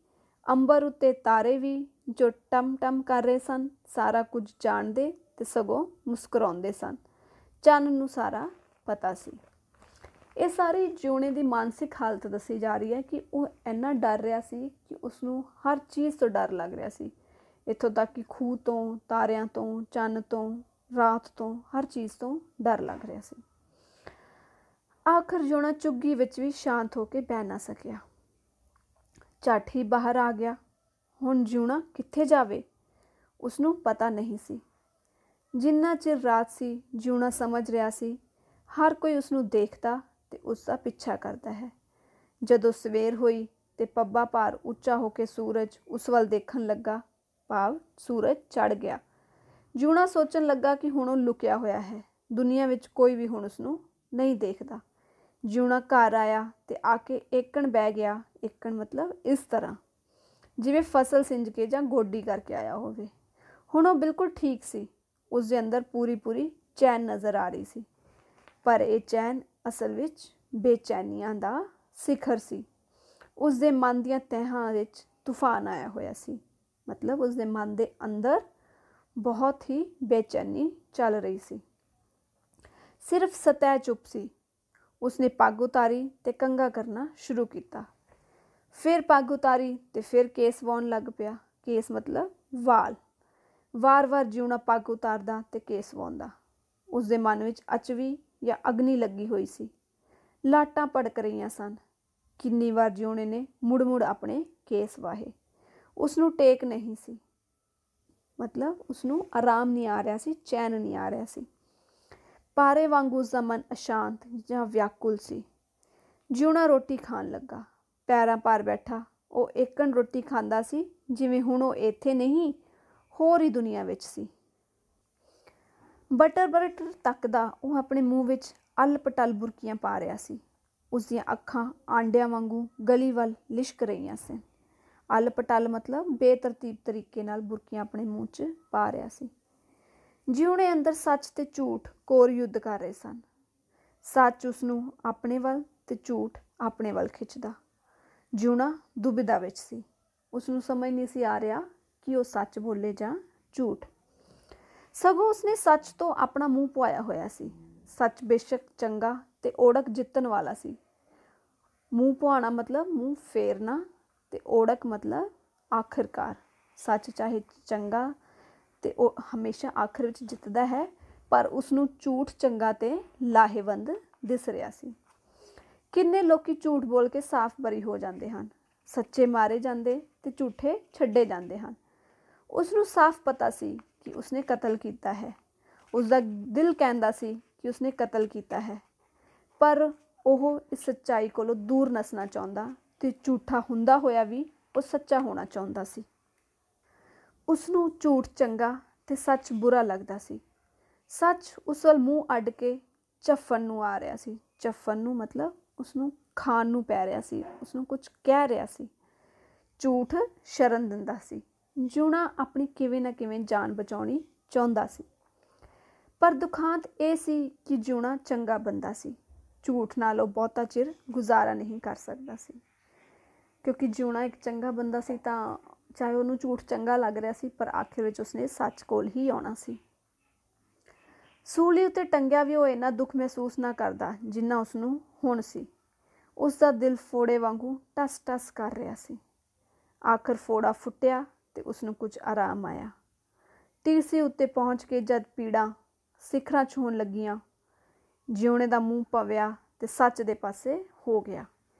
ਅੰਬਰ ਉੱਤੇ ਤਾਰੇ ਵੀ ਜੋ ਟਮ ਟਮ ਕਰ ਰਹੇ ਸਨ, ਸਾਰਾ ਕੁਝ ਜਾਣਦੇ ਅਤੇ ਸਗੋਂ ਮੁਸਕਰਾਉਂਦੇ ਸਨ। ਚੰਨ ਨੂੰ ਸਾਰਾ ਪਤਾ ਸੀ। ਇਹ ਸਾਰੀ ਜਿਉਣੇ ਦੀ ਮਾਨਸਿਕ ਹਾਲਤ ਦੱਸੀ ਜਾ ਰਹੀ ਹੈ ਕਿ ਉਹ ਇੰਨਾ ਡਰ ਰਿਹਾ ਸੀ ਕਿ ਉਸਨੂੰ ਹਰ ਚੀਜ਼ ਤੋਂ ਡਰ ਲੱਗ ਰਿਹਾ ਸੀ। ਇੱਥੋਂ ਤੱਕ ਕਿ ਖੂਹ ਤੋਂ, ਤਾਰਿਆਂ ਤੋਂ, ਚੰਨ ਤੋਂ, ਰਾਤ ਤੋਂ, ਹਰ ਚੀਜ਼ ਤੋਂ ਡਰ ਲੱਗ ਰਿਹਾ ਸੀ। ਆਖਰ ਜਿਉਣਾ ਚੁੱਗੀ ਵਿੱਚ ਵੀ ਸ਼ਾਂਤ ਹੋ ਕੇ ਬਹਿ ਨਾ ਸਕਿਆ। ਝੱਟ ਹੀ ਬਾਹਰ ਆ ਗਿਆ। ਹੁਣ ਜਿਉਣਾ ਕਿੱਥੇ ਜਾਵੇ ਉਸਨੂੰ ਪਤਾ ਨਹੀਂ ਸੀ। ਜਿੰਨਾ ਚਿਰ ਰਾਤ ਸੀ, ਜਿਉਣਾ ਸਮਝ ਰਿਹਾ ਸੀ ਹਰ ਕੋਈ ਉਸਨੂੰ ਦੇਖਦਾ ਅਤੇ ਉਸਦਾ ਪਿੱਛਾ ਕਰਦਾ ਹੈ। ਜਦੋਂ ਸਵੇਰ ਹੋਈ ਅਤੇ ਪੱਬਾ ਭਾਰ ਉੱਚਾ ਹੋ ਕੇ ਸੂਰਜ ਉਸ ਵੱਲ ਦੇਖਣ ਲੱਗਾ, ਭਾਵ ਸੂਰਜ ਚੜ੍ਹ ਗਿਆ। ਜਿਉਣਾ ਸੋਚਣ ਲੱਗਾ ਕਿ ਹੁਣ ਉਹ ਲੁਕਿਆ ਹੋਇਆ ਹੈ, ਦੁਨੀਆ ਵਿੱਚ ਕੋਈ ਵੀ ਹੁਣ ਉਸਨੂੰ ਨਹੀਂ ਦੇਖਦਾ। ਜਿਉਣਾ ਘਰ ਆਇਆ ਤੇ ਆ ਕੇ ਏਕਣ ਬਹਿ ਗਿਆ। ਏਕਣ ਮਤਲਬ ਇਸ ਤਰ੍ਹਾਂ, ਜਿਵੇਂ ਫਸਲ ਸਿੰਜ ਕੇ ਜਾਂ ਗੋਡੀ ਕਰਕੇ ਆਇਆ ਹੋਵੇ। ਹੁਣ ਉਹ ਬਿਲਕੁਲ ਠੀਕ ਸੀ। ਉਸ ਦੇ ਅੰਦਰ ਪੂਰੀ ਚੈਨ ਨਜ਼ਰ ਆ ਰਹੀ ਸੀ, ਪਰ ਇਹ ਚੈਨ ਅਸਲ ਵਿੱਚ ਬੇਚੈਨੀਆਂ ਦਾ ਸਿਖਰ ਸੀ। ਉਸ ਦੇ ਮਨ ਦੀਆਂ ਤਹਿਾਂ ਵਿੱਚ ਤੂਫਾਨ ਆਇਆ ਹੋਇਆ ਸੀ। ਮਤਲਬ ਉਸ ਦੇ ਮਨ ਦੇ ਅੰਦਰ ਬਹੁਤ ਹੀ ਬੇਚੈਨੀ ਚੱਲ ਰਹੀ ਸੀ। ਸਿਰਫ ਸਤਹ ਚੁੱਪ ਸੀ। ਉਸਨੇ ਪੱਗ ਉਤਾਰੀ ਤੇ ਕੰਘਾ ਕਰਨਾ ਸ਼ੁਰੂ ਕੀਤਾ। ਫਿਰ ਪੱਗ ਉਤਾਰੀ ਤੇ ਫਿਰ ਕੇਸ ਵਾਹੁਣ ਲੱਗ ਪਿਆ। ਕੇਸ ਮਤਲਬ ਵਾਲ। ਵਾਰ-ਵਾਰ ਜਿਉਣਾ ਪੱਗ ਉਤਾਰਦਾ ਤੇ ਕੇਸ ਵਾਹੁੰਦਾ। ਉਸਦੇ ਮਨ ਵਿੱਚ ਅਚਵੀ ਜਾਂ ਅਗਨੀ ਲੱਗੀ ਹੋਈ ਸੀ। ਲਾਟਾਂ ਭੜਕ ਰਹੀਆਂ ਸਨ। ਕਿੰਨੀ ਵਾਰ ਜਿਉਣੇ ਨੇ ਮੁੜ ਆਪਣੇ ਕੇਸ ਵਾਹੇ। ਉਸਨੂੰ ਟੇਕ ਨਹੀਂ ਸੀ, ਮਤਲਬ ਉਸਨੂੰ ਆਰਾਮ ਨਹੀਂ ਆ ਰਿਹਾ ਸੀ, ਚੈਨ ਨਹੀਂ ਆ ਰਿਹਾ ਸੀ। ਪਾਰੇ ਵਾਂਗੂ ਉਸਦਾ ਮਨ ਅਸ਼ਾਂਤ ਜਾਂ ਵਿਆਕੁਲ ਸੀ। ਜਿਉਣਾ ਰੋਟੀ ਖਾਣ ਲੱਗਾ। ਪੈਰਾਂ ਭਾਰ ਬੈਠਾ ਉਹ ਏਕਣ ਰੋਟੀ ਖਾਂਦਾ ਸੀ ਜਿਵੇਂ ਹੁਣ ਉਹ ਇੱਥੇ ਨਹੀਂ, ਹੋਰ ਹੀ ਦੁਨੀਆ ਵਿੱਚ ਸੀ। ਬਟਰ ਤੱਕਦਾ ਉਹ ਆਪਣੇ ਮੂੰਹ ਵਿੱਚ ਅਲ ਪਟਲ ਬੁਰਕੀਆਂ ਪਾ ਰਿਹਾ ਸੀ। ਉਸਦੀਆਂ ਅੱਖਾਂ ਆਂਡਿਆਂ ਵਾਂਗੂ ਗਲੀ ਵੱਲ ਲਿਸ਼ਕ ਰਹੀਆਂ ਸਨ। ਅਲ ਪਟਲ ਮਤਲਬ ਬੇਤਰਤੀਬ ਤਰੀਕੇ ਨਾਲ ਬੁਰਕੀਆਂ ਆਪਣੇ ਮੂੰਹ 'ਚ ਪਾ ਰਿਹਾ ਸੀ। ਜਿਉਣੇ ਅੰਦਰ ਸੱਚ ਤੇ ਝੂਠ ਕੋਰ ਯੁੱਧ ਕਰ ਰਹੇ ਸਨ। ਸੱਚ ਉਸਨੂੰ ਆਪਣੇ ਵੱਲ ਤੇ ਝੂਠ ਆਪਣੇ ਵੱਲ ਖਿੱਚਦਾ। ਜਿਉਣਾ ਦੁਬਿਧਾ ਵਿੱਚ ਸੀ। ਉਸਨੂੰ ਸਮਝ ਨਹੀਂ ਸੀ ਆ ਰਿਹਾ ਕਿ ਉਹ ਸੱਚ ਬੋਲੇ ਜਾਂ ਝੂਠ। ਸਗੋਂ ਉਸਨੇ ਸੱਚ ਤੋਂ ਆਪਣਾ ਮੂੰਹ ਪੁਆਇਆ ਹੋਇਆ ਸੀ। ਸੱਚ ਬੇਸ਼ੱਕ ਚੰਗਾ ਤੇ ਓੜਕ ਜਿੱਤਣ ਵਾਲਾ ਸੀ। ਮੂੰਹ ਪੁਆਣਾ ਮਤਲਬ ਮੂੰਹ ਫੇਰਨਾ ਤੇ ਓੜਕ ਮਤਲਬ ਆਖਿਰਕਾਰ। ਸੱਚ ਚਾਹੇ ਚੰਗਾ ਤੇ ਉਹ ਹਮੇਸ਼ਾ ਆਖਿਰ ਵਿੱਚ ਜਿੱਤਦਾ ਹੈ, ਪਰ ਉਸਨੂੰ ਝੂਠ ਚੰਗਾ ਤੇ ਲਾਹੇਵੰਦ ਦਿਸ ਰਿਹਾ ਸੀ। ਕਿੰਨੇ ਲੋਕੀ ਝੂਠ ਬੋਲ ਕੇ ਸਾਫ਼ ਬਰੀ ਹੋ ਜਾਂਦੇ ਹਨ। ਸੱਚੇ ਮਾਰੇ ਜਾਂਦੇ ਤੇ ਝੂਠੇ ਛੱਡੇ ਜਾਂਦੇ ਹਨ। ਉਸਨੂੰ ਸਾਫ਼ ਪਤਾ ਸੀ ਕਿ ਉਸਨੇ ਕਤਲ ਕੀਤਾ ਹੈ। ਉਸਦਾ ਦਿਲ ਕਹਿੰਦਾ ਸੀ ਕਿ ਉਸਨੇ ਕਤਲ ਕੀਤਾ ਹੈ, ਪਰ ਉਹ ਇਸ ਸੱਚਾਈ ਕੋਲੋਂ ਦੂਰ ਨੱਸਣਾ ਚਾਹੁੰਦਾ ਤੇ ਝੂਠਾ ਹੁੰਦਾ ਹੋਇਆ ਵੀ ਉਹ ਸੱਚਾ ਹੋਣਾ ਚਾਹੁੰਦਾ ਸੀ। ਉਸਨੂੰ ਝੂਠ ਚੰਗਾ ਤੇ ਸੱਚ ਬੁਰਾ ਲੱਗਦਾ ਸੀ। ਸੱਚ ਉਸ ਵੱਲ ਮੂੰਹ ਅੱਡ ਕੇ ਝੱਫਣ ਨੂੰ ਆ ਰਿਹਾ ਸੀ। ਝੱਫਣ ਨੂੰ ਮਤਲਬ ਉਸਨੂੰ ਖਾਣ ਨੂੰ ਪੈ ਰਿਹਾ ਸੀ, ਉਸਨੂੰ ਕੁਝ ਕਹਿ ਰਿਹਾ ਸੀ। ਝੂਠ ਸ਼ਰਨ ਦਿੰਦਾ ਸੀ। ਜਿਉਣਾ ਆਪਣੀ ਕਿਵੇਂ ਨਾ ਕਿਵੇਂ ਜਾਨ ਬਚਾਉਣੀ ਚਾਹੁੰਦਾ ਸੀ। ਪਰ ਦੁਖਾਂਤ ਇਹ ਸੀ ਕਿ ਜਿਉਣਾ ਚੰਗਾ ਬੰਦਾ ਸੀ। ਝੂਠ ਨਾਲ ਉਹ ਬਹੁਤਾ ਚਿਰ ਗੁਜ਼ਾਰਾ ਨਹੀਂ ਕਰ ਸਕਦਾ ਸੀ, ਕਿਉਂਕਿ ਜਿਉਣਾ ਇੱਕ ਚੰਗਾ ਬੰਦਾ ਸੀ ਤਾਂ ਚਾਹੇ ਉਹਨੂੰ ਝੂਠ ਚੰਗਾ ਲੱਗ ਰਿਹਾ ਸੀ, ਪਰ ਆਖਿਰ ਵਿੱਚ ਉਸਨੇ ਸੱਚ ਕੋਲ ਹੀ ਆਉਣਾ ਸੀ। ਸੂਲੀ ਉੱਤੇ ਟੰਗਿਆ ਵੀ ਉਹ ਇੰਨਾ ਦੁੱਖ ਮਹਿਸੂਸ ਨਾ ਕਰਦਾ ਜਿੰਨਾ ਉਸਨੂੰ ਹੁਣ ਸੀ। ਉਸਦਾ ਦਿਲ ਫੋੜੇ ਵਾਂਗੂ ਟਸ ਕਰ ਰਿਹਾ ਸੀ। ਆਖਰ ਫੋੜਾ ਫੁੱਟਿਆ ਤੇ ਉਸਨੂੰ ਕੁਝ ਆਰਾਮ ਆਇਆ। ਤੀਸਰੀ ਉੱਤੇ ਪਹੁੰਚ ਕੇ ਜਦ ਪੀੜਾਂ ਸਿਖਰਾਂ ਛੂਹਣ ਲੱਗੀਆਂ, ਜਿਉਣੇ ਦਾ ਮੂੰਹ ਪਵਿਆ ਤੇ ਸੱਚ ਦੇ ਪਾਸੇ ਹੋ ਗਿਆ।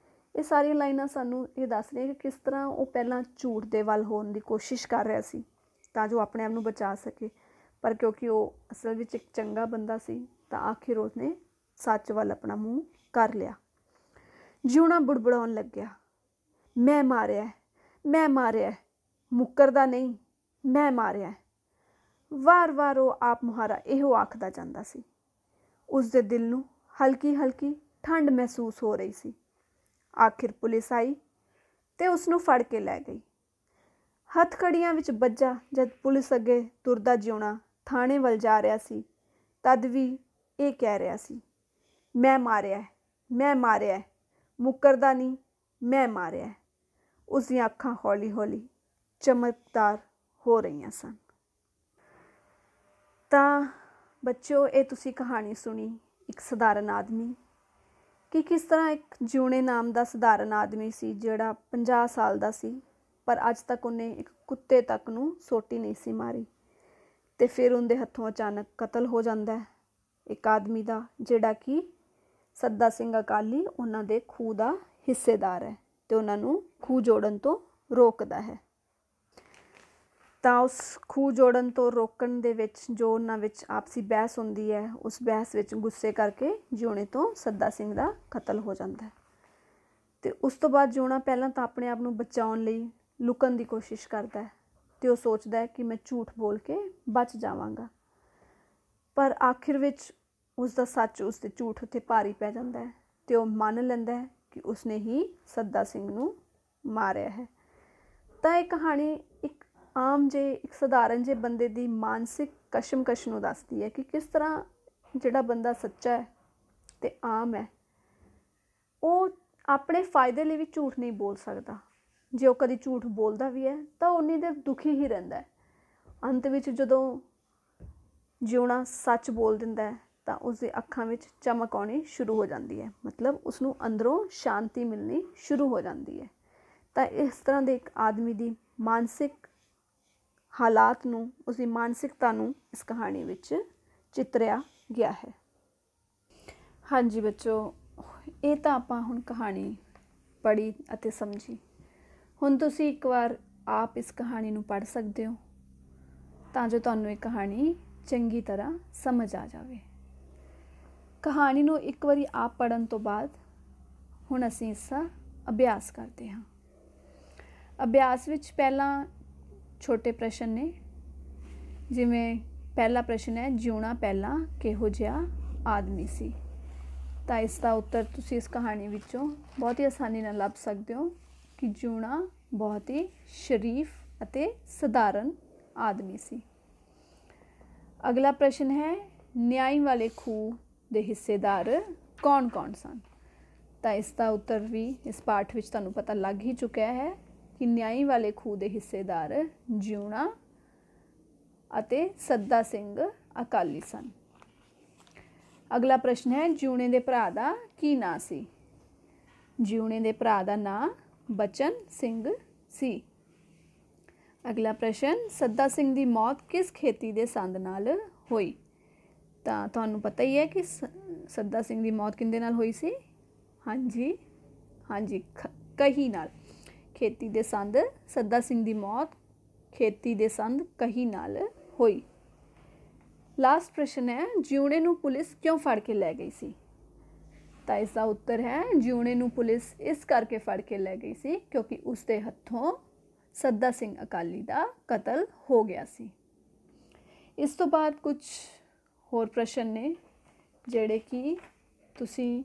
ਇਹ ਸਾਰੀਆਂ ਲਾਈਨਾਂ ਸਾਨੂੰ ਇਹ ਦੱਸ ਰਹੀਆਂ ਕਿ ਕਿਸ ਤਰ੍ਹਾਂ ਉਹ ਪਹਿਲਾਂ ਝੂਠ ਦੇ ਵੱਲ ਹੋਣ ਦੀ ਕੋਸ਼ਿਸ਼ ਕਰ ਰਿਹਾ ਸੀ ਤਾਂ ਜੋ ਆਪਣੇ ਆਪ ਨੂੰ ਬਚਾ ਸਕੇ, ਪਰ ਕਿਉਂਕਿ ਉਹ ਅਸਲ ਵਿੱਚ ਇੱਕ ਚੰਗਾ ਬੰਦਾ ਸੀ ਤਾਂ ਆਖਿਰ ਉਸਨੇ ਸੱਚ ਵੱਲ ਆਪਣਾ ਮੂੰਹ ਕਰ ਲਿਆ। ਜਿਉਣਾ ਬੁੜਬੁੜਾਉਣ ਲੱਗਿਆ, ਮੈਂ ਮਾਰਿਆ, ਮੁੱਕਰਦਾ ਨਹੀਂ, ਮੈਂ ਮਾਰਿਆ। ਵਾਰ-ਵਾਰ ਉਹ ਆਪ ਮੁਹਾਰਾ ਇਹੋ ਆਖਦਾ ਜਾਂਦਾ ਸੀ। ਉਸਦੇ ਦਿਲ ਨੂੰ ਹਲਕੀ ਠੰਡ ਮਹਿਸੂਸ ਹੋ ਰਹੀ ਸੀ। ਆਖਿਰ ਪੁਲਿਸ ਆਈ ਤੇ ਉਸਨੂੰ ਫੜ ਕੇ ਲੈ ਗਈ। ਹੱਥਕੜੀਆਂ ਵਿੱਚ ਬੱਝਾ ਜਦ ਪੁਲਿਸ ਅੱਗੇ ਤੁਰਦਾ ਜਿਉਣਾ ਥਾਣੇ ਵੱਲ ਜਾ ਰਿਹਾ ਸੀ, ਤਦ ਵੀ ਇਹ ਕਹਿ ਰਿਹਾ ਸੀ, ਮੈਂ ਮਾਰਿਆ, ਮੁੱਕਰਦਾ ਨਹੀਂ, ਮੈਂ ਮਾਰਿਆ। ਉਸਦੀਆਂ ਅੱਖਾਂ ਹੌਲੀ ਚਮਕਦਾਰ ਹੋ ਰਹੀਆਂ ਸਨ। ਤਾਂ ਬੱਚਿਓ, ਇਹ ਤੁਸੀਂ ਕਹਾਣੀ ਸੁਣੀ ਇੱਕ ਸਧਾਰਨ ਆਦਮੀ ਕਿ ਕਿਸ ਤਰ੍ਹਾਂ ਇੱਕ ਜਿਉਣੇ ਨਾਮ ਦਾ ਸਧਾਰਨ ਆਦਮੀ ਸੀ ਜਿਹੜਾ 50 ਸਾਲ ਦਾ ਸੀ, ਪਰ ਅੱਜ ਤੱਕ ਉਹਨੇ ਇੱਕ ਕੁੱਤੇ ਤੱਕ ਨੂੰ ਸੋਟੀ ਨਹੀਂ ਸੀ ਮਾਰੀ। ਤੇ ਫਿਰ ਉਹਦੇ ਹੱਥੋਂ ਅਚਾਨਕ ਕਤਲ ਹੋ ਜਾਂਦਾ ਹੈ ਇੱਕ ਆਦਮੀ ਦਾ, ਜਿਹੜਾ ਕਿ ਸੱਦਾ ਸਿੰਘ ਅਕਾਲੀ ਉਹਨਾਂ ਦੇ ਖੂਹ ਦਾ ਹਿੱਸੇਦਾਰ ਹੈ ਤੇ ਉਹਨਾਂ ਨੂੰ ਖੂਹ ਜੋੜਨ ਤੋਂ ਰੋਕਦਾ ਹੈ। ਤਾਂ ਉਸ ਖੂਹ ਜੋੜਨ ਤੋਂ ਰੋਕਣ ਦੇ ਵਿੱਚ ਜੋ ਉਹਨਾਂ ਵਿੱਚ ਆਪਸੀ ਬਹਿਸ ਹੁੰਦੀ ਹੈ, ਉਸ ਬਹਿਸ ਵਿੱਚ ਗੁੱਸੇ ਕਰਕੇ ਜਿਉਣੇ ਤੋਂ ਸੱਦਾ ਸਿੰਘ ਦਾ ਕਤਲ ਹੋ ਜਾਂਦਾ ਹੈ। ਤੇ ਉਸ ਤੋਂ ਬਾਅਦ ਜਿਉਣਾ ਪਹਿਲਾਂ ਤਾਂ ਆਪਣੇ ਆਪ ਨੂੰ ਬਚਾਉਣ ਲਈ ਲੁਕਣ ਦੀ ਕੋਸ਼ਿਸ਼ ਕਰਦਾ ਹੈ ਤੇ ਉਹ ਸੋਚਦਾ ਹੈ ਕਿ ਮੈਂ ਝੂਠ ਬੋਲ ਕੇ ਬਚ ਜਾਵਾਂਗਾ, ਪਰ ਆਖਿਰ ਵਿੱਚ ਉਸਦਾ ਸੱਚ ਉਸਦੇ ਝੂਠ ਉੱਤੇ ਭਾਰੀ ਪੈ ਜਾਂਦਾ ਹੈ ਤੇ ਉਹ ਮੰਨ ਲੈਂਦਾ ਹੈ ਕਿ ਉਸਨੇ ਹੀ ਸੱਦਾ ਸਿੰਘ ਨੂੰ ਮਾਰਿਆ ਹੈ। ਤਾਂ ਇਹ ਕਹਾਣੀ ਇੱਕ ਆਮ ਜੇ ਇੱਕ ਸਧਾਰਨ ਜੇ ਬੰਦੇ ਦੀ ਮਾਨਸਿਕ ਕਸ਼ਮਕਸ਼ ਨੂੰ ਦੱਸਦੀ ਹੈ ਕਿ ਕਿਸ ਤਰ੍ਹਾਂ ਜਿਹੜਾ ਬੰਦਾ ਸੱਚਾ ਹੈ ਤੇ ਆਮ ਹੈ, ਉਹ ਆਪਣੇ ਫਾਇਦੇ ਲਈ ਵੀ ਝੂਠ ਨਹੀਂ ਬੋਲ ਸਕਦਾ। ਜੇ ਉਹ ਕਦੀ ਝੂਠ ਬੋਲਦਾ ਵੀ ਹੈ ਤਾਂ ਉਨੀ ਦੇਰ ਦੁਖੀ ਹੀ ਰਹਿੰਦਾ ਹੈ। ਅੰਤ ਵਿੱਚ ਜਦੋਂ ਜਿਉਣਾ ਸੱਚ ਬੋਲ ਦਿੰਦਾ ਹੈ ਤਾਂ ਉਸਦੀ ਅੱਖਾਂ ਵਿੱਚ ਚਮਕ ਆਉਣੀ ਸ਼ੁਰੂ ਹੋ ਜਾਂਦੀ ਹੈ, ਮਤਲਬ ਉਸਨੂੰ ਅੰਦਰੋਂ ਸ਼ਾਂਤੀ ਮਿਲਣੀ ਸ਼ੁਰੂ ਹੋ ਜਾਂਦੀ ਹੈ। ਤਾਂ ਇਸ ਤਰ੍ਹਾਂ ਦੇ ਇੱਕ ਆਦਮੀ ਦੀ ਮਾਨਸਿਕ ਹਾਲਾਤ ਨੂੰ, ਉਸਦੀ ਮਾਨਸਿਕਤਾ ਨੂੰ ਇਸ ਕਹਾਣੀ ਵਿੱਚ ਚਿਤਰਿਆ ਗਿਆ ਹੈ। ਹਾਂਜੀ ਬੱਚੋ, ਇਹ ਤਾਂ ਆਪਾਂ ਹੁਣ ਕਹਾਣੀ ਪੜ੍ਹੀ ਅਤੇ ਸਮਝੀ। ਹੁਣ ਤੁਸੀਂ ਇੱਕ ਵਾਰ ਆਪ ਇਸ ਕਹਾਣੀ ਨੂੰ ਪੜ੍ਹ ਸਕਦੇ ਹੋ ਤਾਂ ਜੋ ਤੁਹਾਨੂੰ ਇਹ ਕਹਾਣੀ ਚੰਗੀ ਤਰ੍ਹਾਂ ਸਮਝ ਆ ਜਾਵੇ। ਕਹਾਣੀ ਨੂੰ ਇੱਕ ਵਾਰੀ ਆਪ ਪੜ੍ਹਨ ਤੋਂ ਬਾਅਦ ਹੁਣ ਅਸੀਂ ਇਸ ਦਾ ਅਭਿਆਸ ਕਰਦੇ ਹਾਂ। ਅਭਿਆਸ ਵਿੱਚ ਪਹਿਲਾਂ ਛੋਟੇ ਪ੍ਰਸ਼ਨ ਨੇ, ਜਿਵੇਂ ਪਹਿਲਾ ਪ੍ਰਸ਼ਨ ਹੈ, ਜਿਉਣਾ ਪਹਿਲਾਂ ਕਿਹੋ ਜਿਹਾ ਆਦਮੀ ਸੀ। ਤਾਂ ਇਸ ਦਾ ਉੱਤਰ ਤੁਸੀਂ ਇਸ ਕਹਾਣੀ ਵਿੱਚੋਂ ਬਹੁਤ ਹੀ ਆਸਾਨੀ ਨਾਲ ਲੱਭ ਸਕਦੇ ਹੋ ਕਿ ਜਿਉਣਾ ਬਹੁਤ ਹੀ ਸ਼ਰੀਫ ਅਤੇ ਸਧਾਰਨ ਆਦਮੀ ਸੀ। ਅਗਲਾ ਪ੍ਰਸ਼ਨ ਹੈ, ਨਿਆਈ ਵਾਲੇ ਖੂਹ ਦੇ ਹਿੱਸੇਦਾਰ ਕੌਣ ਕੌਣ ਸਨ। ਤਾਂ ਇਸ ਦਾ ਉੱਤਰ ਵੀ ਇਸ ਪਾਠ ਵਿੱਚ ਤੁਹਾਨੂੰ ਪਤਾ ਲੱਗ ਹੀ ਚੁੱਕਿਆ ਹੈ ਕਿ ਨਿਆਈ ਵਾਲੇ ਖੂਹ ਦੇ ਹਿੱਸੇਦਾਰ ਜਿਉਣਾ ਅਤੇ ਸੱਦਾ ਸਿੰਘ ਅਕਾਲੀ ਸਨ। ਅਗਲਾ ਪ੍ਰਸ਼ਨ ਹੈ, ਜਿਉਣੇ ਦੇ ਭਰਾ ਦਾ ਕੀ ਨਾਂ ਸੀ। ਜਿਉਣੇ ਦੇ ਭਰਾ ਦਾ ਨਾਂ ਬਚਨ ਸਿੰਘ ਸੀ। ਅਗਲਾ ਪ੍ਰਸ਼ਨ, ਸੱਦਾ ਸਿੰਘ ਦੀ ਮੌਤ ਕਿਸ ਖੇਤੀ ਦੇ ਸੰਦ ਨਾਲ ਹੋਈ। ਤਾਂ ਤੁਹਾਨੂੰ ਪਤਾ ਹੀ ਹੈ ਕਿ ਸੱਦਾ ਸਿੰਘ ਦੀ ਮੌਤ ਕਿਹਦੇ ਨਾਲ ਹੋਈ ਸੀ। ਹਾਂਜੀ ਕਹੀ ਨਾਲ। ਖੇਤੀ ਦੇ ਸੰਦ, ਸੱਦਾ ਸਿੰਘ ਦੀ ਮੌਤ ਖੇਤੀ ਦੇ ਸੰਦ ਕਹੀ ਨਾਲ ਹੋਈ। ਲਾਸਟ ਪ੍ਰਸ਼ਨ ਹੈ, ਜਿਉਣੇ ਨੂੰ ਪੁਲਿਸ ਕਿਉਂ ਫੜ ਕੇ ਲੈ ਗਈ ਸੀ। ਤਾਂ ਇਸ ਦਾ ਉੱਤਰ ਹੈ, ਜਿਉਣੇ ਨੂੰ ਪੁਲਿਸ ਇਸ ਕਰਕੇ ਫੜ ਕੇ ਲੈ ਗਈ ਸੀ ਕਿਉਂਕਿ ਉਸਦੇ ਹੱਥੋਂ ਸੱਦਾ ਸਿੰਘ ਅਕਾਲੀ ਦਾ ਕਤਲ ਹੋ ਗਿਆ ਸੀ। ਇਸ ਤੋਂ ਬਾਅਦ ਕੁਝ ਹੋਰ ਪ੍ਰਸ਼ਨ ਨੇ ਜਿਹੜੇ ਕਿ ਤੁਸੀਂ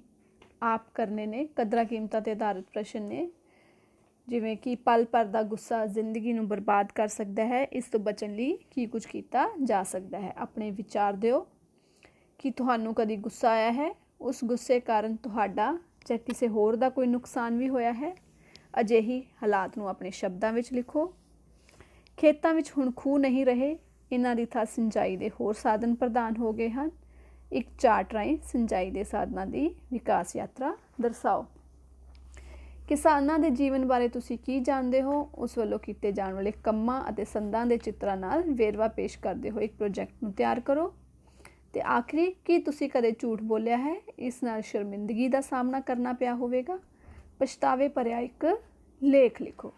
ਆਪ ਕਰਨੇ ਨੇ। ਕਦਰਾਂ ਕੀਮਤਾਂ 'ਤੇ ਆਧਾਰਿਤ ਪ੍ਰਸ਼ਨ ਨੇ, ਜਿਵੇਂ ਕਿ ਪਲ ਭਰ ਦਾ ਗੁੱਸਾ ਜ਼ਿੰਦਗੀ ਨੂੰ ਬਰਬਾਦ ਕਰ ਸਕਦਾ ਹੈ, ਇਸ ਤੋਂ ਬਚਣ ਲਈ ਕੀ ਕੁਝ ਕੀਤਾ ਜਾ ਸਕਦਾ ਹੈ। ਆਪਣੇ ਵਿਚਾਰ ਦਿਓ ਕਿ ਤੁਹਾਨੂੰ ਕਦੀ ਗੁੱਸਾ ਆਇਆ ਹੈ, ਉਸ ਗੁੱਸੇ ਕਾਰਨ ਤੁਹਾਡਾ ਜਾਂ ਕਿਸੇ ਹੋਰ ਦਾ ਕੋਈ ਨੁਕਸਾਨ ਵੀ ਹੋਇਆ ਹੈ। ਅਜਿਹੀ ਹਾਲਾਤ ਨੂੰ ਆਪਣੇ ਸ਼ਬਦਾਂ ਵਿੱਚ ਲਿਖੋ। ਖੇਤਾਂ ਵਿੱਚ ਹੁਣ ਖੂਹ ਨਹੀਂ ਰਹੇ, ਇਹਨਾਂ ਦੀ ਥਾਂ ਸਿੰਜਾਈ ਦੇ ਹੋਰ ਸਾਧਨ ਪ੍ਰਦਾਨ ਹੋ ਗਏ ਹਨ। ਇੱਕ ਚਾਰਟ ਰਾਹੀਂ ਸਿੰਜਾਈ ਦੇ ਸਾਧਨਾਂ ਦੀ ਵਿਕਾਸ ਯਾਤਰਾ ਦਰਸਾਓ। ਕਿਸਾਨਾਂ ਦੇ ਜੀਵਨ ਬਾਰੇ ਤੁਸੀਂ ਕੀ ਜਾਣਦੇ ਹੋ, ਉਸ ਵੱਲੋਂ ਕੀਤੇ ਜਾਣ ਵਾਲੇ ਕੰਮਾਂ ਅਤੇ ਸੰਦਾਂ ਦੇ ਚਿੱਤਰਾਂ ਨਾਲ ਵੇਰਵਾ ਪੇਸ਼ ਕਰਦੇ ਹੋਏ ਇੱਕ ਪ੍ਰੋਜੈਕਟ ਨੂੰ ਤਿਆਰ ਕਰੋ। ਤੇ ਆਖਰੀ, ਕੀ ਤੁਸੀਂ ਕਦੇ ਝੂਠ ਬੋਲਿਆ ਹੈ, ਇਸ ਨਾਲ ਸ਼ਰਮਿੰਦਗੀ ਦਾ ਸਾਹਮਣਾ ਕਰਨਾ ਪਿਆ ਹੋਵੇਗਾ। ਪਛਤਾਵੇ ਭਰਿਆ ਇੱਕ ਲੇਖ ਲਿਖੋ।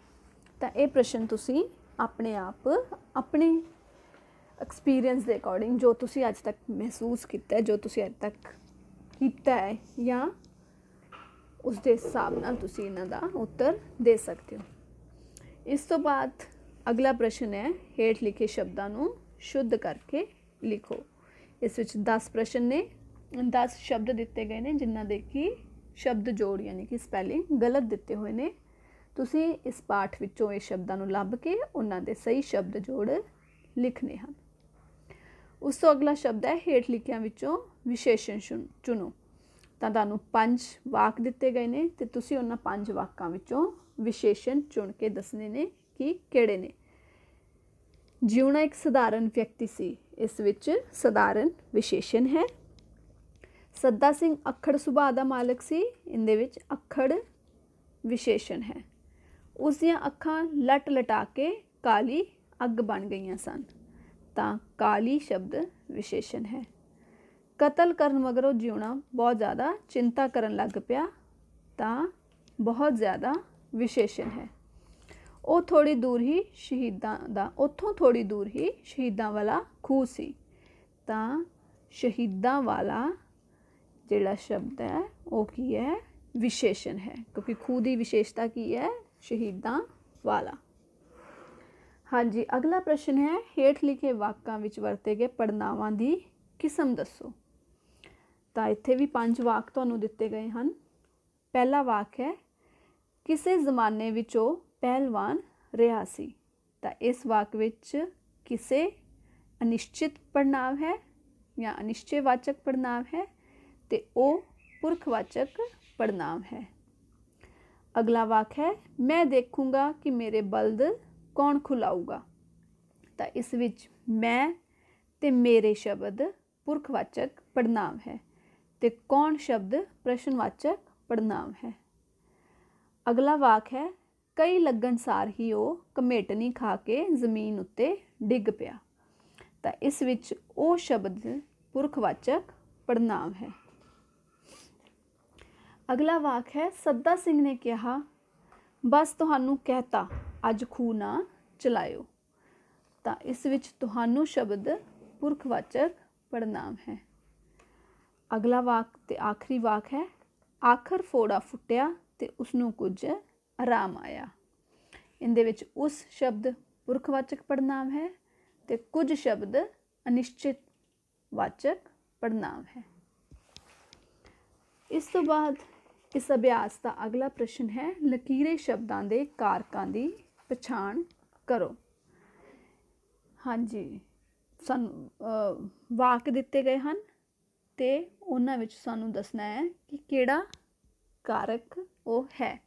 ਤਾਂ ਇਹ ਪ੍ਰਸ਼ਨ ਤੁਸੀਂ ਆਪਣੇ ਆਪ ਆਪਣੇ ਐਕਸਪੀਰੀਅੰਸ ਦੇ ਅਕੋਰਡਿੰਗ, ਜੋ ਤੁਸੀਂ ਅੱਜ ਤੱਕ ਮਹਿਸੂਸ ਕੀਤਾ, ਜੋ ਤੁਸੀਂ ਅੱਜ ਤੱਕ ਕੀਤਾ ਹੈ, ਜਾਂ ਉਸ ਦੇ ਹਿਸਾਬ ਨਾਲ ਤੁਸੀਂ ਇਹਨਾਂ ਦਾ ਉੱਤਰ ਦੇ ਸਕਦੇ ਹੋ। ਇਸ ਤੋਂ ਬਾਅਦ ਅਗਲਾ ਪ੍ਰਸ਼ਨ ਹੈ, ਹੇਠ ਲਿਖੇ ਸ਼ਬਦਾਂ ਨੂੰ ਸ਼ੁੱਧ ਕਰਕੇ ਲਿਖੋ। ਇਸ ਵਿੱਚ 10 ਪ੍ਰਸ਼ਨ ਨੇ, 10 ਸ਼ਬਦ ਦਿੱਤੇ ਗਏ ਨੇ ਜਿਨ੍ਹਾਂ ਦੇ ਕਿ ਸ਼ਬਦ ਜੋੜ ਯਾਨੀ ਕਿ ਸਪੈਲਿੰਗ ਗਲਤ ਦਿੱਤੇ ਹੋਏ ਨੇ। ਤੁਸੀਂ ਇਸ ਪਾਠ ਵਿੱਚੋਂ ਇਹ ਸ਼ਬਦਾਂ ਨੂੰ ਲੱਭ ਕੇ ਉਹਨਾਂ ਦੇ ਸਹੀ ਸ਼ਬਦ ਜੋੜ ਲਿਖਣੇ ਹਨ। ਉਸ ਤੋਂ ਅਗਲਾ ਸ਼ਬਦ ਹੈ, ਹੇਠ ਲਿਖਿਆਂ ਵਿੱਚੋਂ ਵਿਸ਼ੇਸ਼ਣ ਚੁਣੋ। ਤਾਂ ਤੁਹਾਨੂੰ 5 ਵਾਕ ਦਿੱਤੇ ਗਏ ਨੇ ਤੇ ਤੁਸੀਂ ਉਹਨਾਂ 5 ਵਾਕਾਂ ਵਿੱਚੋਂ ਵਿਸ਼ੇਸ਼ਣ ਚੁਣ ਕੇ ਦੱਸਣੇ ਨੇ ਕਿ ਕਿਹੜੇ ਨੇ। ਜਿਉਣਾ ਇੱਕ ਸਧਾਰਨ ਵਿਅਕਤੀ ਸੀ, ਇਸ ਵਿੱਚ ਸਧਾਰਨ ਵਿਸ਼ੇਸ਼ਣ ਹੈ। ਸੱਦਾ ਸਿੰਘ ਅੱਖੜ ਸੁਭਾਅ ਦਾ ਮਾਲਕ ਸੀ, ਇਹਦੇ ਵਿੱਚ ਅੱਖੜ ਵਿਸ਼ੇਸ਼ਣ ਹੈ। ਉਸ ਦੀਆਂ ਅੱਖਾਂ ਲਟ ਲਟਾ ਕੇ ਕਾਲੀ ਅੱਗ ਬਣ ਗਈਆਂ ਸਨ, ਤਾਂ ਕਾਲੀ ਸ਼ਬਦ ਵਿਸ਼ੇਸ਼ਣ ਹੈ। ਕਤਲ ਕਰਨ ਮਗਰੋਂ ਜਿਉਣਾ ਬਹੁਤ ਜ਼ਿਆਦਾ ਚਿੰਤਾ ਕਰਨ ਲੱਗ ਪਿਆ, ਤਾਂ ਬਹੁਤ ਜ਼ਿਆਦਾ ਵਿਸ਼ੇਸ਼ਣ ਹੈ। ਉਹ ਥੋੜ੍ਹੀ ਦੂਰ ਹੀ ਉੱਥੋਂ ਥੋੜ੍ਹੀ ਦੂਰ ਹੀ ਸ਼ਹੀਦਾਂ ਵਾਲਾ ਖੂਹ ਸੀ, ਤਾਂ ਸ਼ਹੀਦਾਂ ਵਾਲਾ ਜਿਹੜਾ ਸ਼ਬਦ ਹੈ ਉਹ ਕੀ ਹੈ, ਵਿਸ਼ੇਸ਼ਣ ਹੈ, ਕਿਉਂਕਿ ਖੂਹ ਦੀ ਵਿਸ਼ੇਸ਼ਤਾ ਕੀ ਹੈ, ਸ਼ਹੀਦਾਂ ਵਾਲਾ। ਹਾਂਜੀ, ਅਗਲਾ ਪ੍ਰਸ਼ਨ ਹੈ, ਹੇਠ ਲਿਖੇ ਵਾਕਾਂ ਵਿੱਚ ਵਰਤੇ ਗਏ ਪੜ੍ਹਨਾਵਾਂ ਦੀ ਕਿਸਮ ਦੱਸੋ। ਤਾਂ ਇੱਥੇ ਵੀ 5 ਵਾਕ ਤੁਹਾਨੂੰ ਦਿੱਤੇ ਗਏ ਹਨ पहला वाक है किसे ज़माने विच ओ पहलवान रहा सी। तो इस वाक विच किसे अनिश्चित पड़नाव है या अनिश्चयवाचक पड़नाव है, तो ओ पुरखवाचक पड़नाव है। अगला वाक है मैं देखूँगा कि मेरे बल्द कौन खुलाऊगा। तो इस विच मैं ते मेरे शब्द पुरखवाचक पड़नाव है, तो कौन शब्द प्रश्नवाचक पड़नाव है। अगला वाक है कई लगन सार ही वो कमेटनी खा के जमीन उत्ते डिग पिया। तो इस विच ओ शब्द पुरखवाचक पड़नाव है। अगला वाक है सद्दा सिंह ने कहा बस तुहानू कहता अज खूह ना चलायो। तो इस विच तुहानू शब्द पुरखवाचक पड़नाव है। अगला वाक ते आखिरी वाक है आखिर फोड़ा फुटिया ते उसनू कुछ आराम आया। इनदे विच उस शब्द पुरखवाचक पड़नाव है, तो कुछ शब्द अनिश्चित वाचक पड़नाव है। इस तो बाद इस अभ्यास का अगला प्रश्न है लकीरे शब्दों के कारकों की पछाण करो। हाँ जी, सानू वाक दिते गए हैं तो उन्हां विच सानू दसना है कि किहड़ा कारक वो है।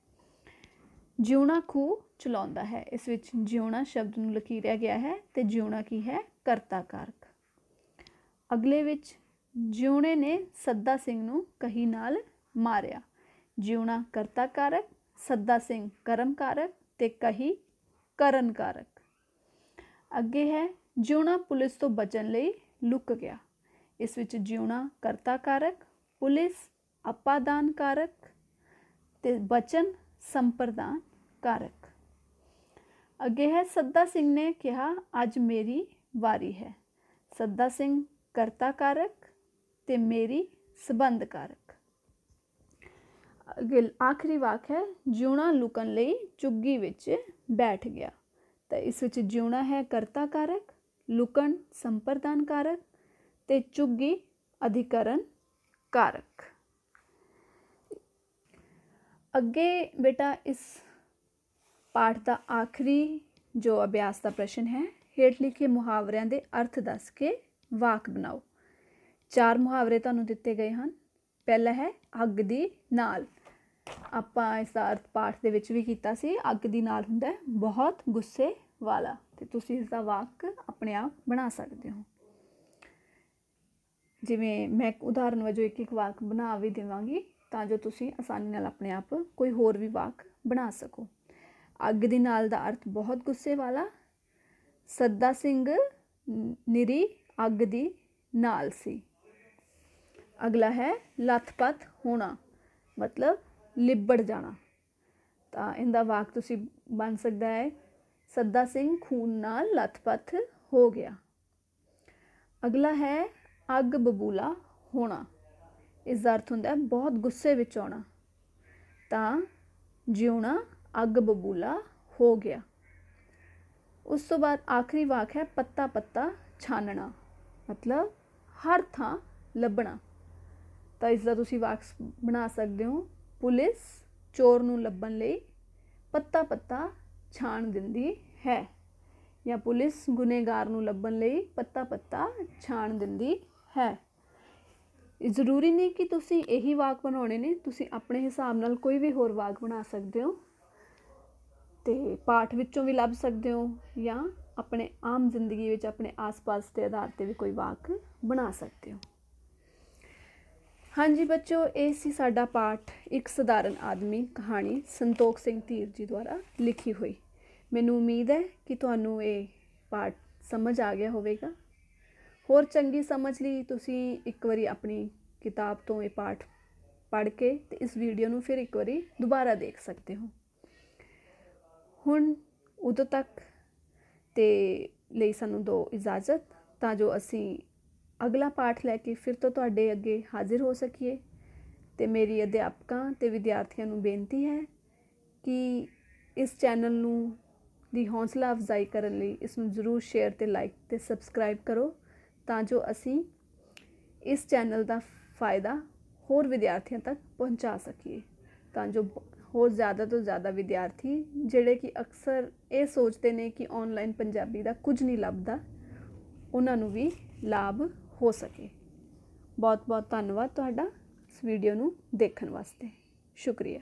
जिउणा खूह चलाउंदा है, इस विच जिउणा शब्द नूं लकीरिया गया है तो जिउणा की है करता कारक। अगले विच जिउणे ने सद्दा सिंह नूं कही नाल मारिया। जिउणा करता कारक, सद्दा सिंह कर्म कारक ते कही करन कारक। अगे है जिउणा पुलिस तो बचन लई लुक गया। इस विच जिउणा करता कारक, पुलिस अपादान कारक ते बचन संप्रदान कारक। अगे है सद्दा सिंह ने कहा अज मेरी वारी है। सद्दा सिंह करता कारक ते मेरी संबंध कारक। अगे आखिरी वाक है जिउणा लुकन लई चुग्गी विच बैठ गया। तो इस विच जिउणा है करता कारक, लुकन संप्रदान कारक ते चुग्गी अधिकरण कारक। अगे बेटा इस पाठ का आखिरी जो अभ्यास का प्रश्न है हेठ लिखे मुहावरियां दे अर्थ दस के वाक बनाओ। 4 मुहावरे तुहानूं दिते गए हैं। पहला है अग दी नाल। आपां इसका अर्थ पाठ दे विच भी कीता सी। अग दी नाल हुंदा है बहुत गुस्से वाला, ते तुसीं इसका वाक अपने आप बना सकते हो। जिवें मैं उदाहरण वजों एक वाक बना भी देवांगी तां जो तुसीं आसानी नाल अपने आप कोई होर भी वाक बना सको। अग दी नाल दा अर्थ बहुत गुस्से वाला। सद्दा सिंह निरी अग दी नाल सी। अगला है लथपथ होना, मतलब लिबड़ जाना। तो इनका वाक तुसीं बन सकता है सद्दा सिंह खून नाल लथपथ हो गया। अगला है अग बबूला होना। इसका अर्थ होंदा है बहुत गुस्से विच आउणा। तां जिउणा अग बबूला हो गया। उस तो बाद आखिरी वाक है पत्ता पत्ता छानना, मतलब हर थां लभना। तो इसका तुसीं वाक बना सकते हो पुलिस चोर नूं लभण लई पत्ता पत्ता छान दिंदी है, या पुलिस गुनेगार नूं लभण लई पत्ता पत्ता छान दिंदी है। जरूरी नहीं कि तुसीं यही वाक बनाने ने, तुसीं अपने हिसाब नाल कोई भी होर वाक बना सकते हो। तो पाठ विचों भी लभ सकते हो या अपने आम जिंदगी विच अपने आस पास के आधार पर भी कोई वाक बना सकते हो। हाँ जी बच्चों, ये सी साडा पाठ एक सधारण आदमी कहानी संतोख सिंह धीर जी द्वारा लिखी हुई। मैनूं उम्मीद है कि तुहानूं ये पाठ समझ आ गया होवेगा। होर चंगी समझ लई तुसीं एक बारी अपनी किताब तो ये पाठ पढ़ के ते इस वीडियो नूं फिर एक बारी दोबारा देख सकते हो। हुण उदों तक ते लई सानूं दो इजाज़त, तां जो असीं अगला पाठ लैके फिर तो तुहाडे अगे हाजिर हो सकीए। ते मेरी अध्यापकां ते विद्यार्थियों नूं बेनती है कि इस चैनल नूं दी हौसला अफजाई करन लई इसनूं जरूर शेयर ते लाइक ते सबसक्राइब करो, तां जो असीं इस चैनल का फ़ायदा होर विद्यार्थियों तक पहुँचा सकीए। ਤਾਂ ਜੋ ਹੋਰ ज़्यादा ਤੋਂ ज़्यादा ਵਿਦਿਆਰਥੀ ਜਿਹੜੇ ਕਿ ਅਕਸਰ ਇਹ ਸੋਚਦੇ ਨੇ ਕਿ ਆਨਲਾਈਨ ਪੰਜਾਬੀ ਦਾ ਕੁਝ ਨਹੀਂ ਲੱਭਦਾ, ਉਹਨਾਂ ਨੂੰ ਵੀ ਲਾਭ ਹੋ ਸਕੇ। ਬਹੁਤ ਬਹੁਤ ਧੰਨਵਾਦ ਤੁਹਾਡਾ ਇਸ ਵੀਡੀਓ ਨੂੰ ਦੇਖਣ ਵਾਸਤੇ। ਸ਼ੁਕਰੀਆ।